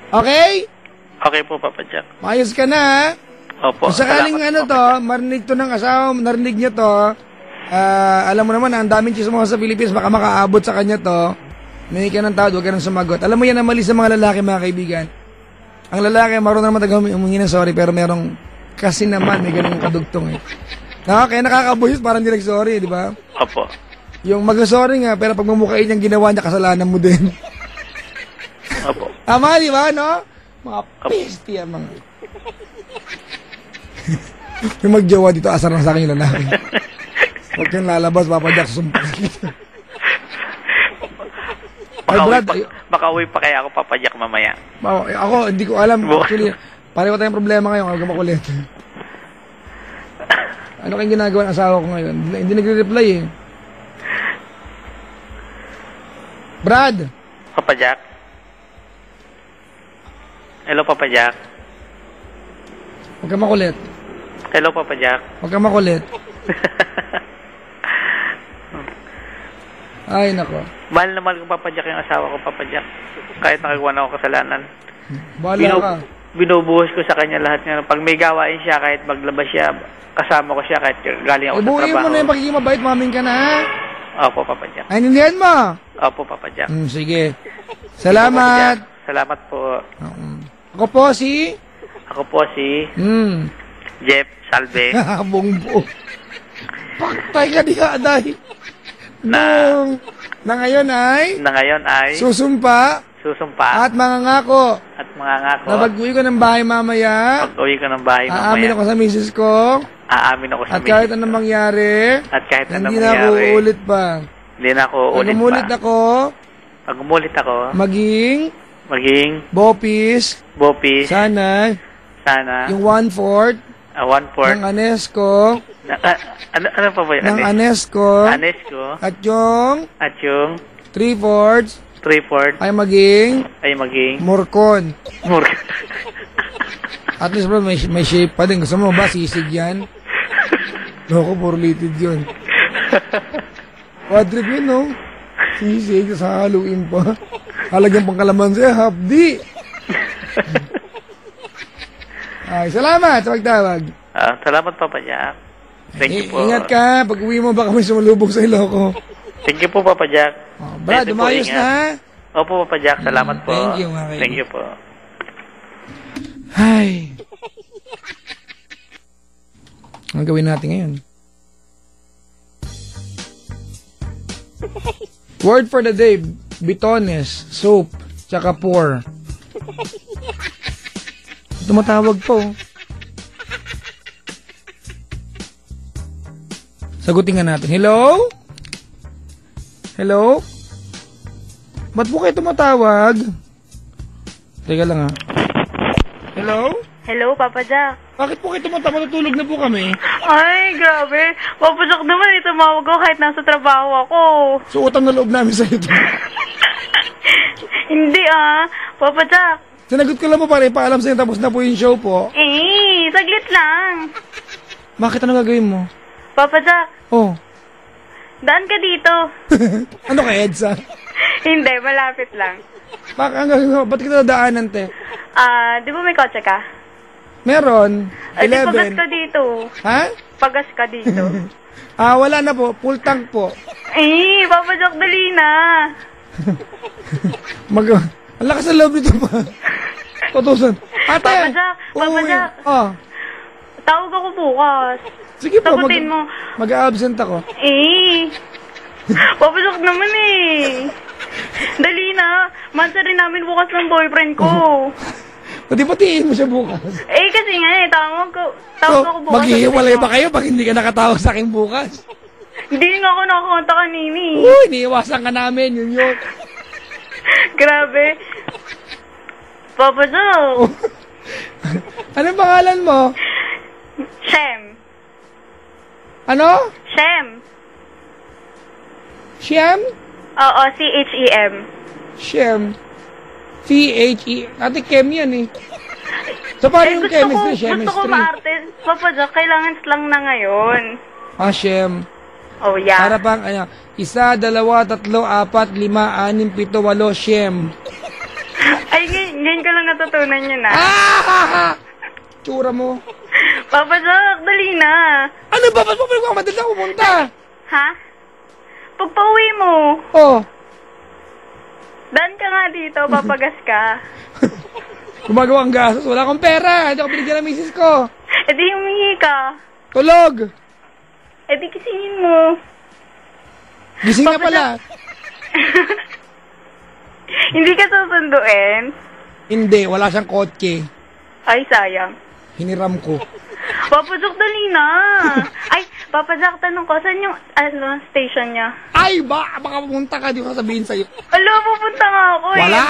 Okay? Okay po, Papa Jack. Maayos ka na, ha? Opo. Kung sakaling Salamat, to, marinig to ng asawa, narinig niya to, alam mo naman, ang daming chismosa sa Pilipinas, baka makaabot sa kanya to, may ka ng tawad, huwag ka nang sumagot. Alam mo yan ang mali sa mga lalaki, mga kaibigan. Ang lalaki, marunong naman humingi ng sorry, pero merong, kasi naman, may ganung kadugtong eh. Kaya nakakabuhis, parang hindi nag-sorry, di ba? Opo. Yung mag-sorry nga, pero pag mamukhain niyang ginawa niya, kasalanan mo din. Opo. Tama, di ba, no? Mga piste yan, mga. Yung magjawa dito, asar na sa akin yung lalaki. Huwag kang lalabas, Papa Jack, sumpakan. Baka uwi pa kaya ako, Papa Jack, mamaya. Ako, hindi ko alam. Actually, pareho tayong problema ngayon. Huwag kang makulit. Ano kayong ginagawa ng asawa ko ngayon? Hindi nagre-reply eh. Brad! Papa Jack? Hello, Papa Jack? Huwag kang makulit. Hello, Papa Jack. Huwag kang makulit. Ay, nako. Mahal na mahal ko, Papa Jack, yung asawa ko, Papa Jack. Kahit nakagawa na ako kasalanan. Bahala ka. Binubuhos ko sa kanya lahat nga. Pag may gawain siya, kahit maglabas siya, kasama ko siya kahit galing ako sa Ibuhin trabaho. mo na yung pagiging mabait, maming ka na, ha? Opo, Papa Jack. Ay, nindihan mo. Opo, Papa Jack. Sige. Salamat. Salamat po. Ako po si... Ako po si Jeff Salve. Bongbo. Paktay ka di aday. Na ngayon ay... Na ngayon ay Susumpa. Susumpa. At mangangako. At mangangako. Na pag-uwi ko ng bahay mamaya. Pag-uwi ko ng bahay mamaya. Aamin ako sa misis ko. Aamin ako sa At kahit anong mangyari. At kahit anong hindi na ako mangyari. uulit pa. Hindi na ako uulit pa. Pag umulit ako. Maging. Bopis. Sana. Yung 1/4. 1/4. Ng anesko. Ano pa ba yun? Ng anesko. At yung 3/4 ay maging morkon. At least bro, may shape pa din. Gusto mo ba sisig yan? Loko, porlited yun. Quadrip yun, no? Sisig, sa haluin pa. Halagyan pang kalamansi, hapdi. Ay, salamat sa pagtawag. Salamat, Papa Jack. Thank you po. Ingat ka, pag uwi mo baka may sumalubog sa Iloko. Thank you po, Papa Jack. Brad, umayos na. Opo, Papa Jack. Salamat po. Thank you, mga Thank you po. Ay. Ang gawin natin ngayon? Word for the day, bitones, soap, tsaka pour. Tumatawag po. Sagutin nga natin. Hello? Hello? Ba't po kayo tumatawag? Teka lang ha. Hello? Hello, Papa Jack. Bakit po kayo tumatawag? Matutulog na po kami. Ay, grabe. Papa Jack naman, tumawag ko kahit nasa trabaho ako. So, utang na loob namin sa'yo. Hindi Papa Jack. Sinagot ko lang po para ipaalam sa'yo tapos na po yung show po. Saglit lang. Bakit ano gagawin mo? Papa Jack. Oh. Daan ka dito. Ano ka, Edsa? Hindi, malapit lang. Ba't kita daanan, te? Di ba may kotse ka? Meron. 11. Pagas ka dito. Ha? Pagas ka dito. Wala na po. Full tank po. Papa Jack, dali na. Ang lakas ng loob nito pa. 2,000. Ate! Papa Jack, Papa Jack. Tawag ako bukas. Sige po, Sagutin mo. mag-a-absent ako. Papa Jack naman Dali na. Mansa rin namin bukas ng boyfriend ko. Pati patiin mo siya bukas. Kasi nga tawag ako bukas. Maghihiwalay ba kayo pag hindi ka nakatawag sa akin bukas? Hindi nga ako nakakonta kanini. Uy, niiwasan ka namin. Yun. Grabe. Papa Jack. Anong pangalan mo? Shem. Ano? Shem. Shem? Oo, C-H-E-M. Shem. C-H-E. Ate Kem yan So, paano yung chemistry? Gusto ko maarte. Papa Jack, kailangan slang na ngayon. Shem. Oh, yeah. Para pang, 1, 2, 3, 4, 5, 6, 7, 8, Shem. Ay, ngayon ko lang natutunan yun Tsura mo. Papa Jack, dali na. Ano ba? Ba't mo pinagmamadali na pumunta? Ha? Pagpa-uwi mo. Daan ka nga dito, papagas ka. Gumagawa ang gastos. Wala akong pera. Hindi ako binigyan ng misis ko. Di humingi ka. Tulog. Di kisingin mo. Gising na pala. Hindi ka susunduin? Hindi. Wala siyang kotse. Ay, sayang. Hiniram ko. Papa Jack, dali na. Ay, Papa Jack, tanong ko, saan yung station niya? Ay, baka pumunta ka. Di ko sabihin sa'yo. Pupunta nga ako Wala.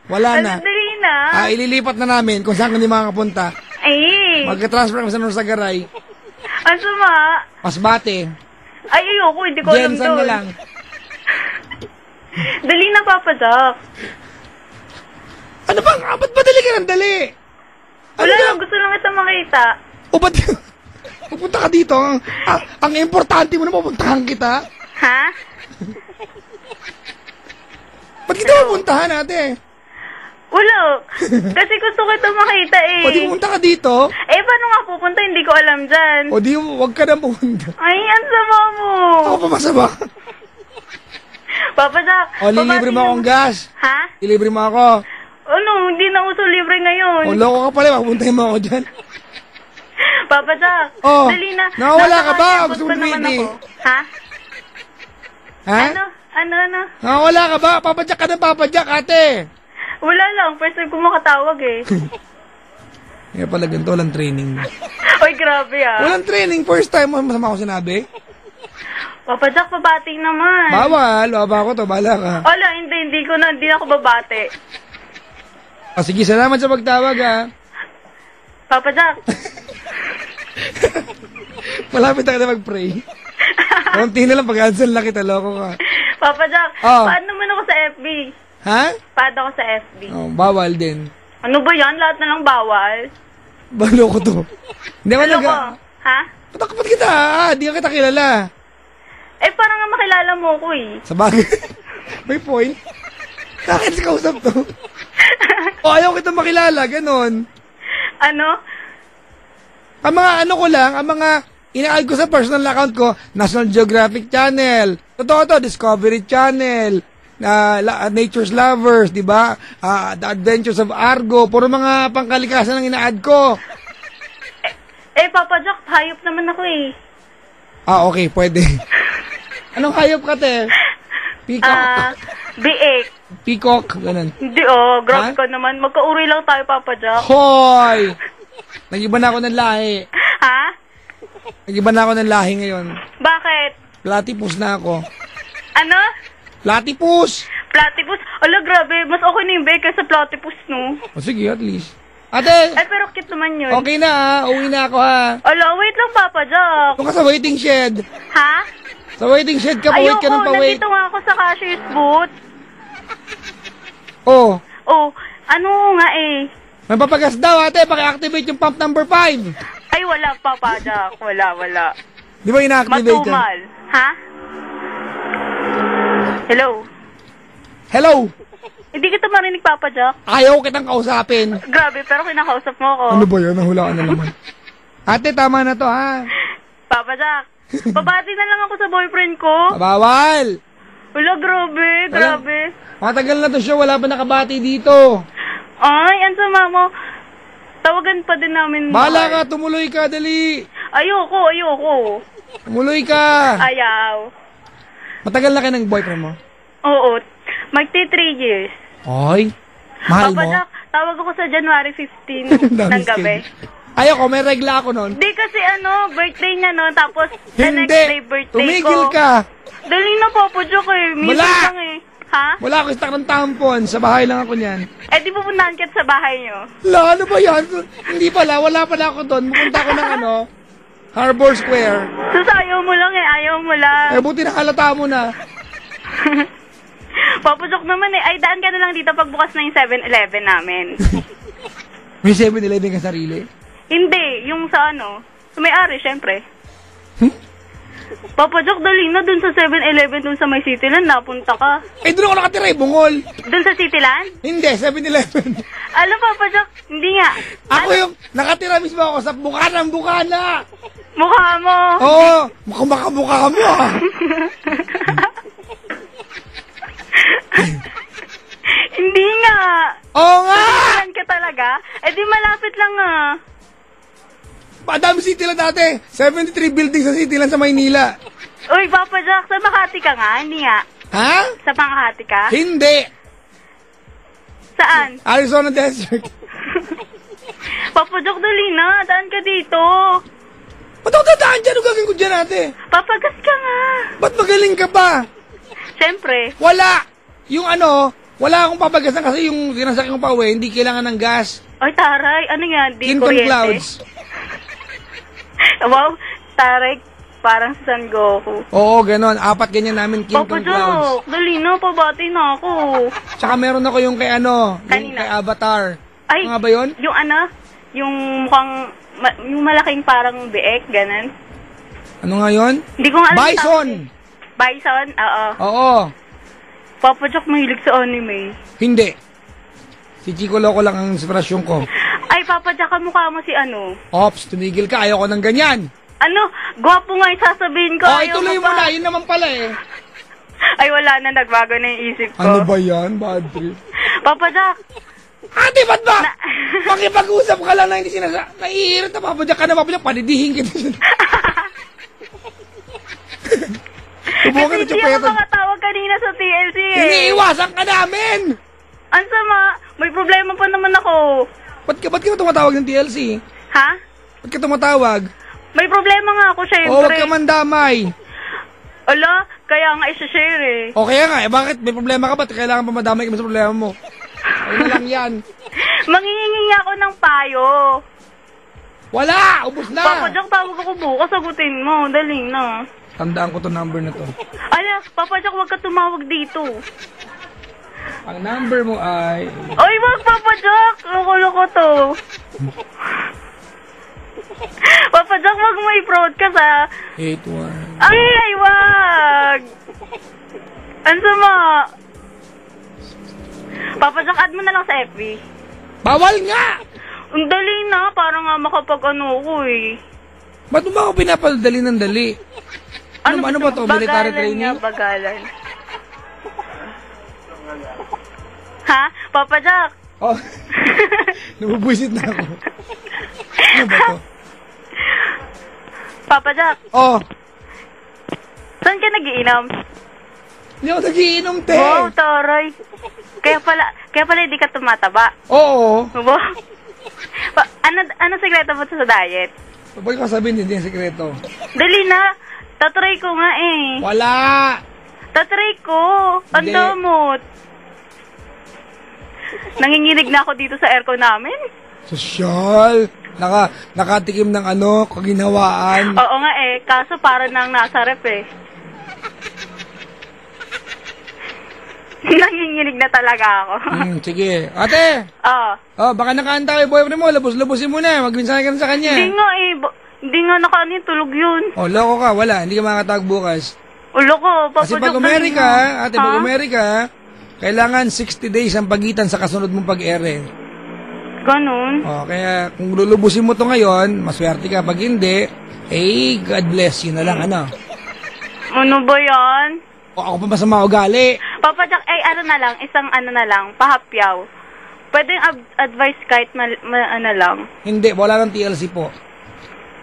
Wala na. Dali na. Ililipat na namin kung saan ka hindi makakapunta. Magka-transfer kami sa Norsagaray. Ang sama. Masbate. Ay, ayoko. Hindi ko alam Jensen na lang. Dali na, Papa Jack. Ano ba? Ba't ba dali ka ng dali? Wala lang. Gusto lang kita makita. Ba't Pupunta ka dito. Ang importante mo na pupuntahan kita. Ha? Ba't kita pupuntahan ate? Wala. Kasi gusto kita makita eh. O di pupunta ka dito. Eh, paano nga pupunta? Hindi ko alam dyan. O di wag ka na pupunta. Ay, ang sama mo. Ako pa masama. Papa Jack. O lilibre mo akong gas. Ha? Lilibre mo ako. Ano? Hindi na uso libre ngayon. O loko ka pala. Papuntahin mo ako dyan. Papa Jack. Oh, Dali na. nawawala ka ba? Nakakasabot Gusto mo pa naman lumiti? ako. Ha? Ha? Ano? Nawawala ka ba? Papadyak ka na papadyak ate. Wala lang. First time ko makatawag eh. Kaya pala ganito, walang training. Oy, grabe ah. Walang training, first time mo masama ko sinabi. Papa Jack, babati naman. Bawal, baba ko to, bala ka. Wala, hindi ako babate. O sige, salamat sa pagtawag ha. Papa Jack. Malapit na ka na mag-pray. Konti na lang pag-answer lang kita, loko ka. Papa Jack, Oh. paano naman ako sa FB? Ha? Paano ako sa FB? Oh, bawal din. Ano ba yan? Lahat na lang bawal. Balo ko to. Hindi ako Ano ko? nag- Ha? Patakpat kita ha, di ka kita kilala. Eh, parang nga makilala mo ko eh. Sa bagay. May point. Bakit si kausap to? O ayaw kita makilala, ganon. Ano? Ang mga ano ko lang, ang mga ina-add ko sa personal account ko, National Geographic Channel. Totoo to, Discovery Channel. Nature's Lovers, di ba? The Adventures of Argo. Puro mga pangkalikasan ang ina-add ko. Eh, Papa Jack, hayop naman ako eh. Okay, pwede. Anong hayop ka, te? Peacock? Biik. Peacock, ganun. Hindi grabe ka naman. Magkauri lang tayo, Papa Jack. Hoy! Nag-iba na ako ng lahi. Ha? Nag-iba na ako ng lahi ngayon. Bakit? Platypus na ako. Ano? Platypus! Platypus? Ala, grabe. Mas okay na yung biik kaysa platypus, no? O sige, at least. Ate, Ay, pero cute naman yun. okay na ha. Uwi na ako ha. Ala, wait lang, Papa Jack. Doon ka sa waiting shed. Ha? Sa waiting shed ka, pawait ka ng pawait. Nandito nga ako sa cashier's booth. Oh, Oh, ano nga eh. may papagas daw ate, paki-activate yung pump number 5. Ay, wala, Papa Jack. Wala. Di ba ina-activate yan? Matumal. Ha? Hello? Hello! Hindi kita marinig, Papa Jack. Ayaw kitang kausapin. Grabe, pero kinakausap mo ako. Ano ba yan? Nahula ka na naman. Ate, tama na to ha. Papa Jack, babati na lang ako sa boyfriend ko. Bawal! Wala, grabe. Matagal na to siya, wala pa nakabati dito. Ay, ang sama mo. Tawagan pa din namin. Bahala ka, tumuloy ka, dali. Ayoko. Tumuloy ka. Ayaw. Matagal na kayo ng boyfriend mo? Oo. Magti 3 years. Ay, mahal Papa mo? Jack, tawag ako sa January 15 ng gabi. Ayoko, may regla ako nun. Di kasi birthday niya no, tapos the Hindi. next day birthday Tumigil ko. ka. Dali na, Papa Jack eh. Minsan Wala. lang eh. Ha? Wala ako stock ng tampon. Sa bahay lang ako niyan. Eh, di pupuntahan kita sa bahay niyo. Ano ba yan? Hindi pala, wala pala ako doon. Pupunta ako ng Harbor Square. Sus, ayaw mo lang eh. Ayaw mo lang. Eh, buti nakalata mo na. Papa Jack naman eh. Ay, daan ka na lang dito pagbukas na yung 7-Eleven namin. May 7-Eleven ka sarili? Hindi, yung sa sa may-ari, syempre. Papa Jack, dali na dun sa 7-Eleven, dun sa may Cityland, napunta ka. Eh, doon ako nakatira eh, bungol. Dun sa Cityland? Hindi, 7-Eleven. Alam, Papa Jack, hindi nga. Ako yung nakatira mismo ako sa Bukana. Mukha mo. Oo, mukha mo ah. Hindi nga. Oo nga! Cityland ka talaga? Eh di malapit lang ah. Madami Cityland dati. 73 buildings sa Cityland sa Maynila. Uy, Papa Jack, sa Makati ka nga? Hindi nga. Ha? Sa Makati ka? Hindi. Saan? Arizona Desert. Papa Jack, dali na. Daan ka dito. Ba't ako dadaan dyan? Ano gagawin ko dyan ate? Papagas ka nga. Ba't magaling ka ba? Siyempre. Wala. Yung wala akong papagasan kasi yung sinasakyan ko pa uwi, hindi kailangan ng gas. Ay, taray. Ano nga? Di Kinton kuryente. Clouds. Wow, taray. Parang si San Goku. Oo, ganon. 4 ganyan namin, Papa Kinton Clouds. Jack, dali na. Pabati na ako. Tsaka meron ako yung kay yung Kanina? kay Avatar. Ay, Ano nga ba yun? Yung Yung mukhang, yung malaking parang biek, ganun. Ano nga yun? Hindi ko nga alam. Bison! Bison? Oo. Oo. Papa Jack, mahilig sa anime. Hindi. Si Chico Loco lang ang inspirasyon ko. Ay, Papa Jack, kamukha mo si ano? Ops, tumigil ka. Ayoko ng ganyan. Ano? Gwapo nga yung sasabihin ko. Oh, Ayaw ituloy mo pa. na. Yun naman pala eh. Ay, wala na. Nagbago na yung isip ko. Ano ba yan? Bad trip. Papa Jack. Ate, ba't ba? Makipag-usap ka lang na hindi sinasa. Naiirit na Papa Jack ka na Papa Jack. Panidihin kita. Subukan na Hindi ako chupetan. makatawag kanina sa TLC eh. Iniiwasan ka namin! Ang sama. May problema pa naman ako. Ba't ka tumatawag ng TLC? Ha? Ba't ka tumatawag? May problema nga ako, syempre. O, huwag ka mandamay. Ala, kaya nga isa-share eh. O kaya nga, bakit? May problema ka ba? Kailangan pa madamay ka sa problema mo. Ayun na lang yan. Manghihingi ako ng payo. Wala! Ubus na! Papa Jack, tawag ako bukas. Sagutin mo. Dali na. Tandaan ko to number na to. Ala, Papa Jack, huwag ka tumawag dito. Ang number mo ay... Ay, wag, Papa Jack. Loko-loko to. Papa Jack, wag mo i-broadcast ha. 81. Ay, wag. Ang sama. Papa Jack, add mo na lang sa FB. Bawal nga! Ang dali na, para nga makapag-ano ko eh. Ba't mo ba ako pinapadali ng dali? Ano ba to? Military training? Nga, bagalan. Ha? Papa Jack? Oh, nabubwisit na ako. Ano ba to? Papa Jack, Oh, saan ka nagiinom? hindi ako nagiinom, te. Wow, taray. Kaya pala hindi ka tumataba. Oo. Wow. Ano sekreto mo sa diet? Pag ko sabihin, hindi yung sekreto. Dali na. Tatry ko nga eh. Wala! Tatry ko. Ang Hindi. damot. Nanginginig na ako dito sa aircon namin. Sosyal. Nakatikim ng kaginhawaan. Oo nga eh. Kaso para nang nasa rep eh. Nanginginig na talaga ako. Sige. Ate! Baka nakaanta kay boyfriend mo. Labos-labosin mo na. Magminsanay ka na sa kanya. Hindi nga eh. Hindi nga nakanin. Tulog yun. Loko ka. Wala. Hindi ka makakatawag bukas. Ulo ko. Kasi pag Amerika, ate, pag Amerika, kailangan 60 days ang pagitan sa kasunod mong pag-ere. Ganun. Kaya kung lulubusin mo to ngayon, maswerte ka. Pag hindi, God bless you na lang, ano? Ano ba yan? Ako pa masama ugali. Papa Jack, isang pahapyaw. Pwede yung advice kahit lang. Hindi, wala ng TLC po.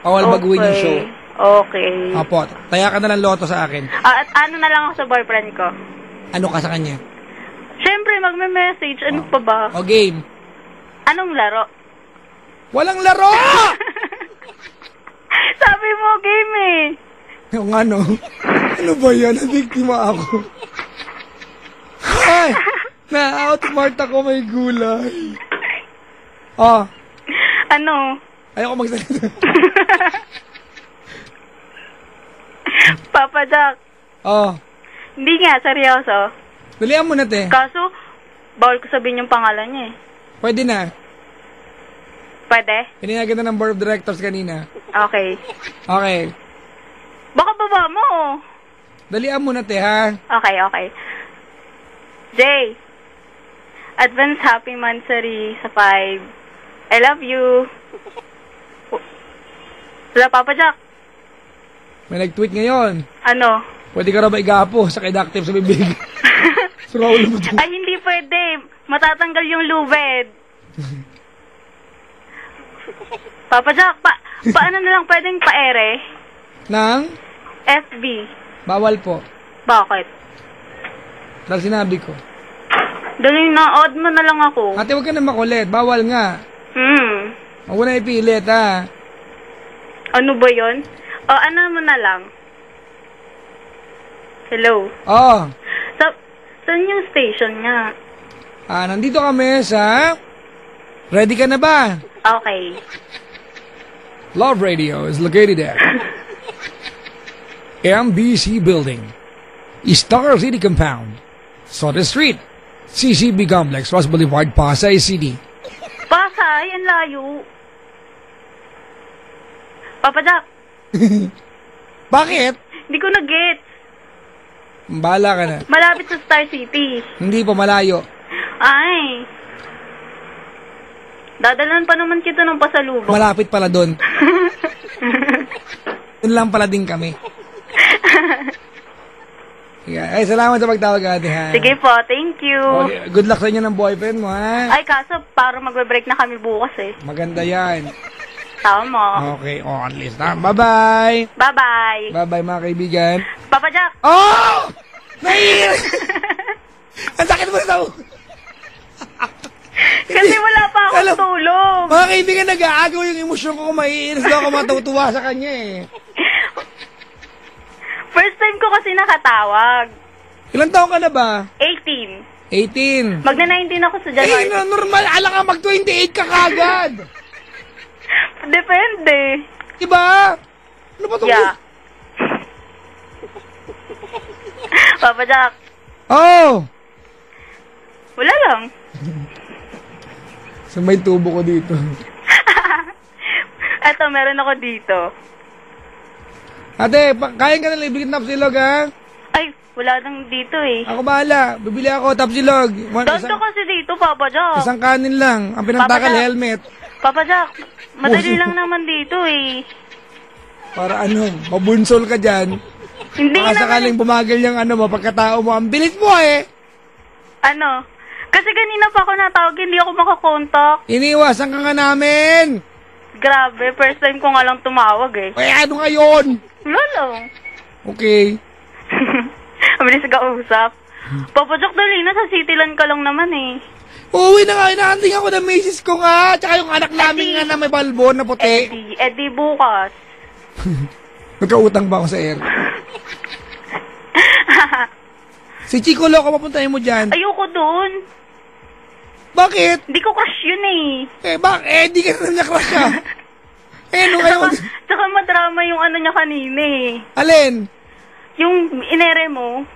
Bawal baguhin yung show. Okay. Apo, taya ka na lang loto sa akin. At ano na lang ako sa boyfriend ko? Ano ka sa kanya? Siyempre, magme-message. Ano pa ba? O game. Anong laro? Walang laro! Sabi mo, game eh. Yung ano ba yan? Nabiktima ako. Ay! Na-outsmart ako, may gulay. Ano? Ayoko magsalita. Papa Jack. Hindi nga, seryoso. Dalihan mo na, te. Kaso, bawal ko sabihin yung pangalan niya eh. Pwede na. Pwede? Pininagan na ng board of directors kanina. Okay. Okay. Baka baba mo. Dalihan mo na, te, ha? Okay. Jay, advance happy monthsary sa 5. I love you. Wala, Papa Jack. May nag-tweet ngayon. Ano? Pwede ka raw ba igapo sa kidactive sa bibig? Surawal mo to. Ay, hindi pwede. Matatanggal yung lubed. Papa Jack, paano na lang pwedeng paere? Nang? FB. Bawal po. Bakit? Dahil sinabi ko. Dali na, odd mo na lang ako. Ate, huwag ka na makulit. Bawal nga. Huwag mo na ipilit, ha? Ano ba yon? Ano mo na lang? Hello? Saan yung station niya? Nandito kami sa... Ready ka na ba? Okay. Love Radio is located at MBC Building, Star City Compound, Soto Street, CCB Complex, Ross Boulevard, Pasay City. Pasay? Ang layo. Papa Jack, Bakit? hindi ko na-get. Bahala ka na. Malapit sa Star City. Hindi po, malayo. Ay. Dadalan pa naman kita ng pasalubong. Malapit pala doon. Doon lang pala din kami. Ay, salamat sa pagtawag, ate, ha? Sige po, thank you. Okay, good luck sa inyo ng boyfriend mo, ha? Ay, kaso parang magbe-break na kami bukas eh. Maganda yan. Tama. Okay, at least na. Bye-bye! Bye-bye. Bye-bye, mga kaibigan. Papa Jack. Oh! Naiinis! Ang sakit mo na. Kasi wala pa akong tulog. Mga kaibigan, nag-aagaw yung emosyon ko kung maiinis daw ako matutuwa sa kanya eh. First time ko kasi nakatawag. Ilang taon ka na ba? 18. 18. Magna-19 ako sa January. Normal. Alam ka, mag-28 ka kagad. Depende. Diba? Ano ba ito? Yeah. Papa Jack. Oh! Wala lang. So may tubo ko dito. Eto, meron ako dito. Ate, kain ka na lang. Ibigit tapsilog, ha? Ay, wala nang dito eh. Ako bahala. Bibili ako tapsilog. Ganto kasi dito, Papa Jack. Isang kanin lang. Ang pinagtakal, Papa Jack. helmet. Papa Jack, madali lang naman dito eh. Para ano, mabunsol ka dyan. Hindi Baka naman. sakaling bumagal yung ano mo, pagkatao mo. Ang bilis mo eh. Ano? Kasi kanina pa ako natawag, hindi ako makakontak. Iniwasan ka nga namin. Grabe, first time ko nga lang tumawag eh. Eh, ano ngayon? Wala lang. Okay. Mabilis ka usap. Papa Jack, dali na, sa Cityland ka lang naman eh. Uuwi na nga, inaanting ako ng misis ko nga. Tsaka yung anak namin nga na may balbon na puti. Eddie bukas. Nagkautang ba ako sa air? Si Chico Loco, papuntahin mo dyan. Ayoko dun. Bakit? Hindi ko crush yun eh. Di ka na niya crush ka. No ngayon. Tsaka madrama yung ano niya kanina eh. Alin? Yung inere mo.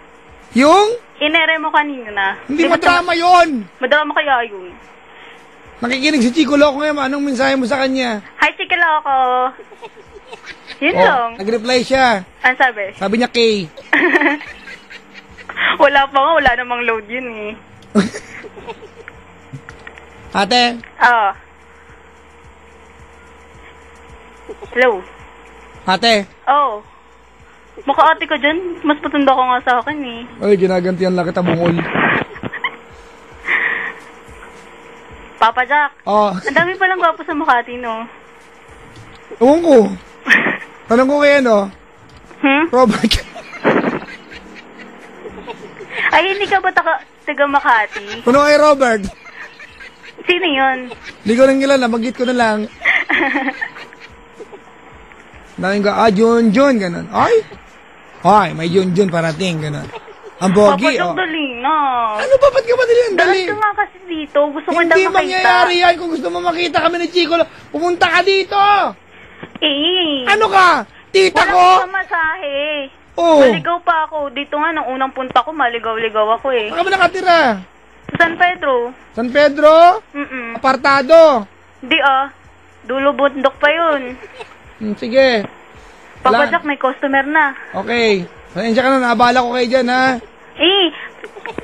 Yung? Inere mo kanina. Hindi Di ba madrama yun. Madrama kaya yun. Nakikinig si Chico Loco ngayon. Anong mensahe mo sa kanya? Hi, Chikiloko. Yun lang. Nag-reply siya. Ano sabi? Sabi niya K. Wala pa nga, wala namang load yun eh. Ate? Oo. Hello? Ate? Oo. Maka-ate ka dyan. Mas patanda ka nga sa akin eh. Ay, ginagantihan lang kita, bungol. Papa Jack. Oh. Ang dami palang gwapo sa Makati, no? Ewan ko. Tanong ko kayo, no? Robert. Ay, hindi ka ba taga Makati? Ano kay Robert? Sino yun? Hindi ko rin kilala, mag-hit ko na lang. Daming ka, Jun, gano'n. Ay, may Jun, parating, gano'n. Ang bogi, Papa Jack, dali na. Ano ba, ba't ka ba dali? Dali ka nga kasi dito. Gusto ko Hindi makita. mangyayari yan kung gusto mo makita kami ni Chico. Pumunta ka dito. Eh. Ano ka? Tita ko? Walang pamasahe. Oo. Maligaw pa ako. Dito nga, nung unang punta ko, maligaw-ligaw ako eh. Saan ka ba nakatira? San Pedro. San Pedro? Apartado? Di dulo bundok pa yun. Sige. Papa Jack, may customer na. Okay. Pasensya ka na, naabala ko kayo dyan, ha?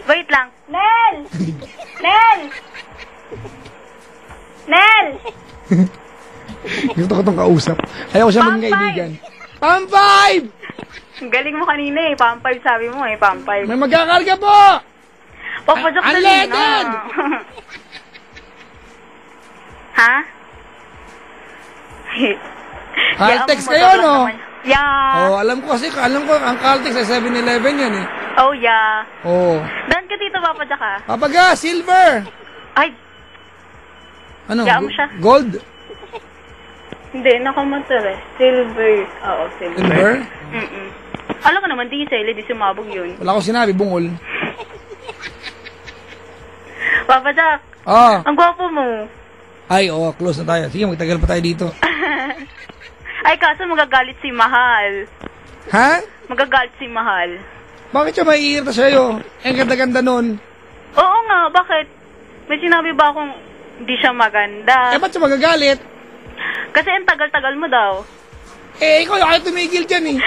Wait lang. Nel! Nel! Nel! Gusto ko itong kausap. Ayaw ko siya maging kaibigan. Pam-5! Ang galing mo kanina eh. Pam-5 sabi mo eh. Pam-5. May magkakarga po! Papa Jack, dali Unleaded! na. Ha? Caltex mo, kayo, lang no? naman. Yeah. Alam ko, ang Caltex sa 7-Eleven yan, eh. Oh, yeah. Dan ka dito, Papa Jack, ha? Papaga, silver! Ay, ano? Yaan mo siya. Gold? hindi, nakamatay eh. Silver. Oo, silver. Silver? Alam ko naman, diesel, di sumabog yun. Wala ko sinabi, bungol. Papa Jack, ang gwapo mo. Ay, close na tayo. Sige, magtagal pa tayo dito. Ay, kaso magagalit si Mahal. Ha? Magagalit si Mahal. Bakit siya maiirita sa'yo? Ang ganda-ganda nun. Oo nga, bakit? May sinabi ba akong hindi siya maganda? Ba't siya magagalit? Kasi ang tagal-tagal mo daw. Eh, ikaw ayaw tumigil dyan eh.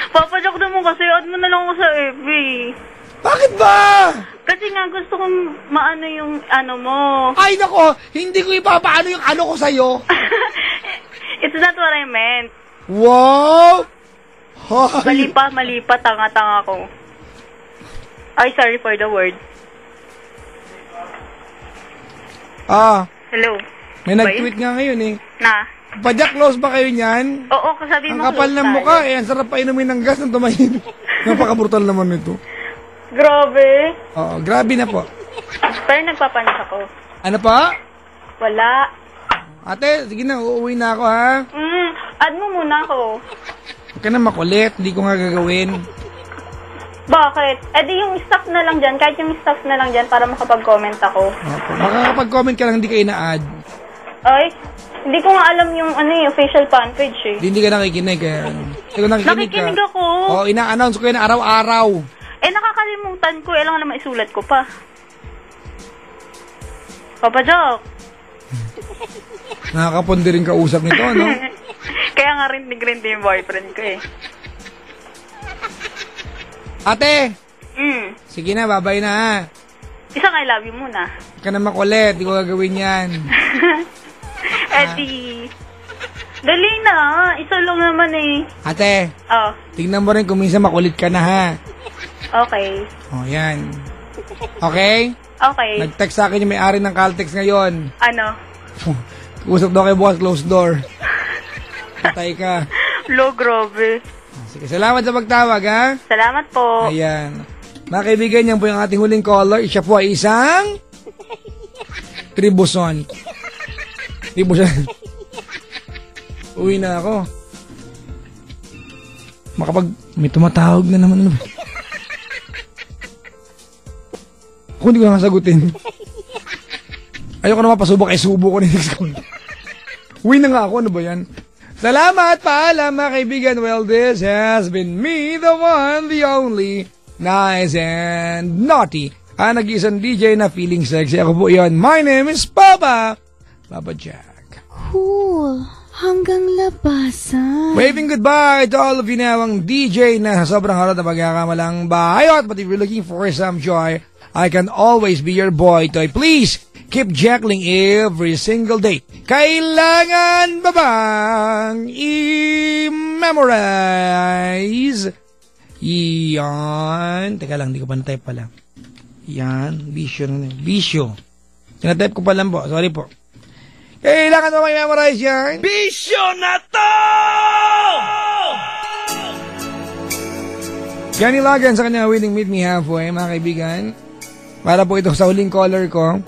Papa Jack naman kasi, add mo na lang ako sa FB. Bakit ba? Kasi nga gusto kong maano yung ano mo. Ay, nako, hindi ko ipapaano yung ano ko sa'yo. It's not what I meant. Wow! Ay. Mali pa, tanga-tanga ko. Ay, sorry for the word. Hello. Hello. May nag-tweet nga ngayon eh. Na? Padyak, close ba kayo niyan? Oo, kasabi mo. Ang kapal ng mukha eh. Ang sarap pa inumin ng gas ng tumahin. Napaka-brutal naman nito. Grabe. Oo, grabe na po. Pero nagpapanis ako. Ano pa? Wala. Ate, sige na, uuwi na ako ha. Add mo muna ako. Huwag ka na makulit, hindi ko nga gagawin. Bakit? Eh di yung staff na lang dyan, kahit yung staff na lang dyan para makapag-comment ako. Opo. Makakapag-comment ka lang, hindi kayo na-add. Ay, hindi ko nga alam yung official fan page eh. Hindi ka nakikinig kaya. Hindi ko Nakikinig ako. Oo, ina-announce ko yun araw-araw. Eh nakakalimutan ko, lang naman isulat ko pa. Papa Jack. Nakakapundi rin kausap nito, no? Kaya nga rin yung boyfriend ko eh. Ate! Sige na, babay na ha. Isang I love you muna. Huwag ka na makulit, di ko gagawin yan. Eddie. Dali na, isa lang naman eh. Ate, tignan mo rin kung minsan makulit ka na ha. Okay. O, yan. Okay? Okay. Nag-text sa akin yung may-ari ng Caltex ngayon. Ano? Usap daw kayo bukas, closed door. Patay ka. Lo, grabe. Sige, salamat sa pagtawag, ha? Salamat po. Ayan. Mga kaibigan, yan po yung ating huling caller. Siya po ay isang Tribuson. Uwi na ako. May tumatawag na naman. Ako hindi ko na sagutin. Ayoko na mapasubok, ay subo ko na next call. Uwi na nga ako, ano ba yan? Salamat, paalam mga kaibigan. Well, this has been me, the one, the only, nice and naughty. Nag-iisang DJ na feeling sexy. Ako po yun. My name is Papa Jack. Cool. Hanggang labasan. Waving goodbye to all of you now ang DJ na sa sobrang harap na pagkakamalang bayot. But if you're looking for some joy, I can always be your boy toy. Please, keep jackling every single day. Kailangan ba bang i-memorize? Yan. Teka lang, di ko pa na-type pala. Yan. Bisyo na yun. Bisyo. Sinatype ko pa lang po. Sorry po. Kailangan ba may memorize yan? Bisyo na to! Johnny Logan sa kanya winning Meet Me Halfway, mga kaibigan. Para po ito sa huling caller ko.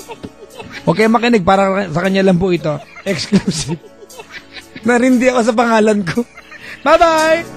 Huwag kayo makinig, para sa kanya lang po ito. Exclusive. Narindi ako sa pangalan ko. Bye-bye!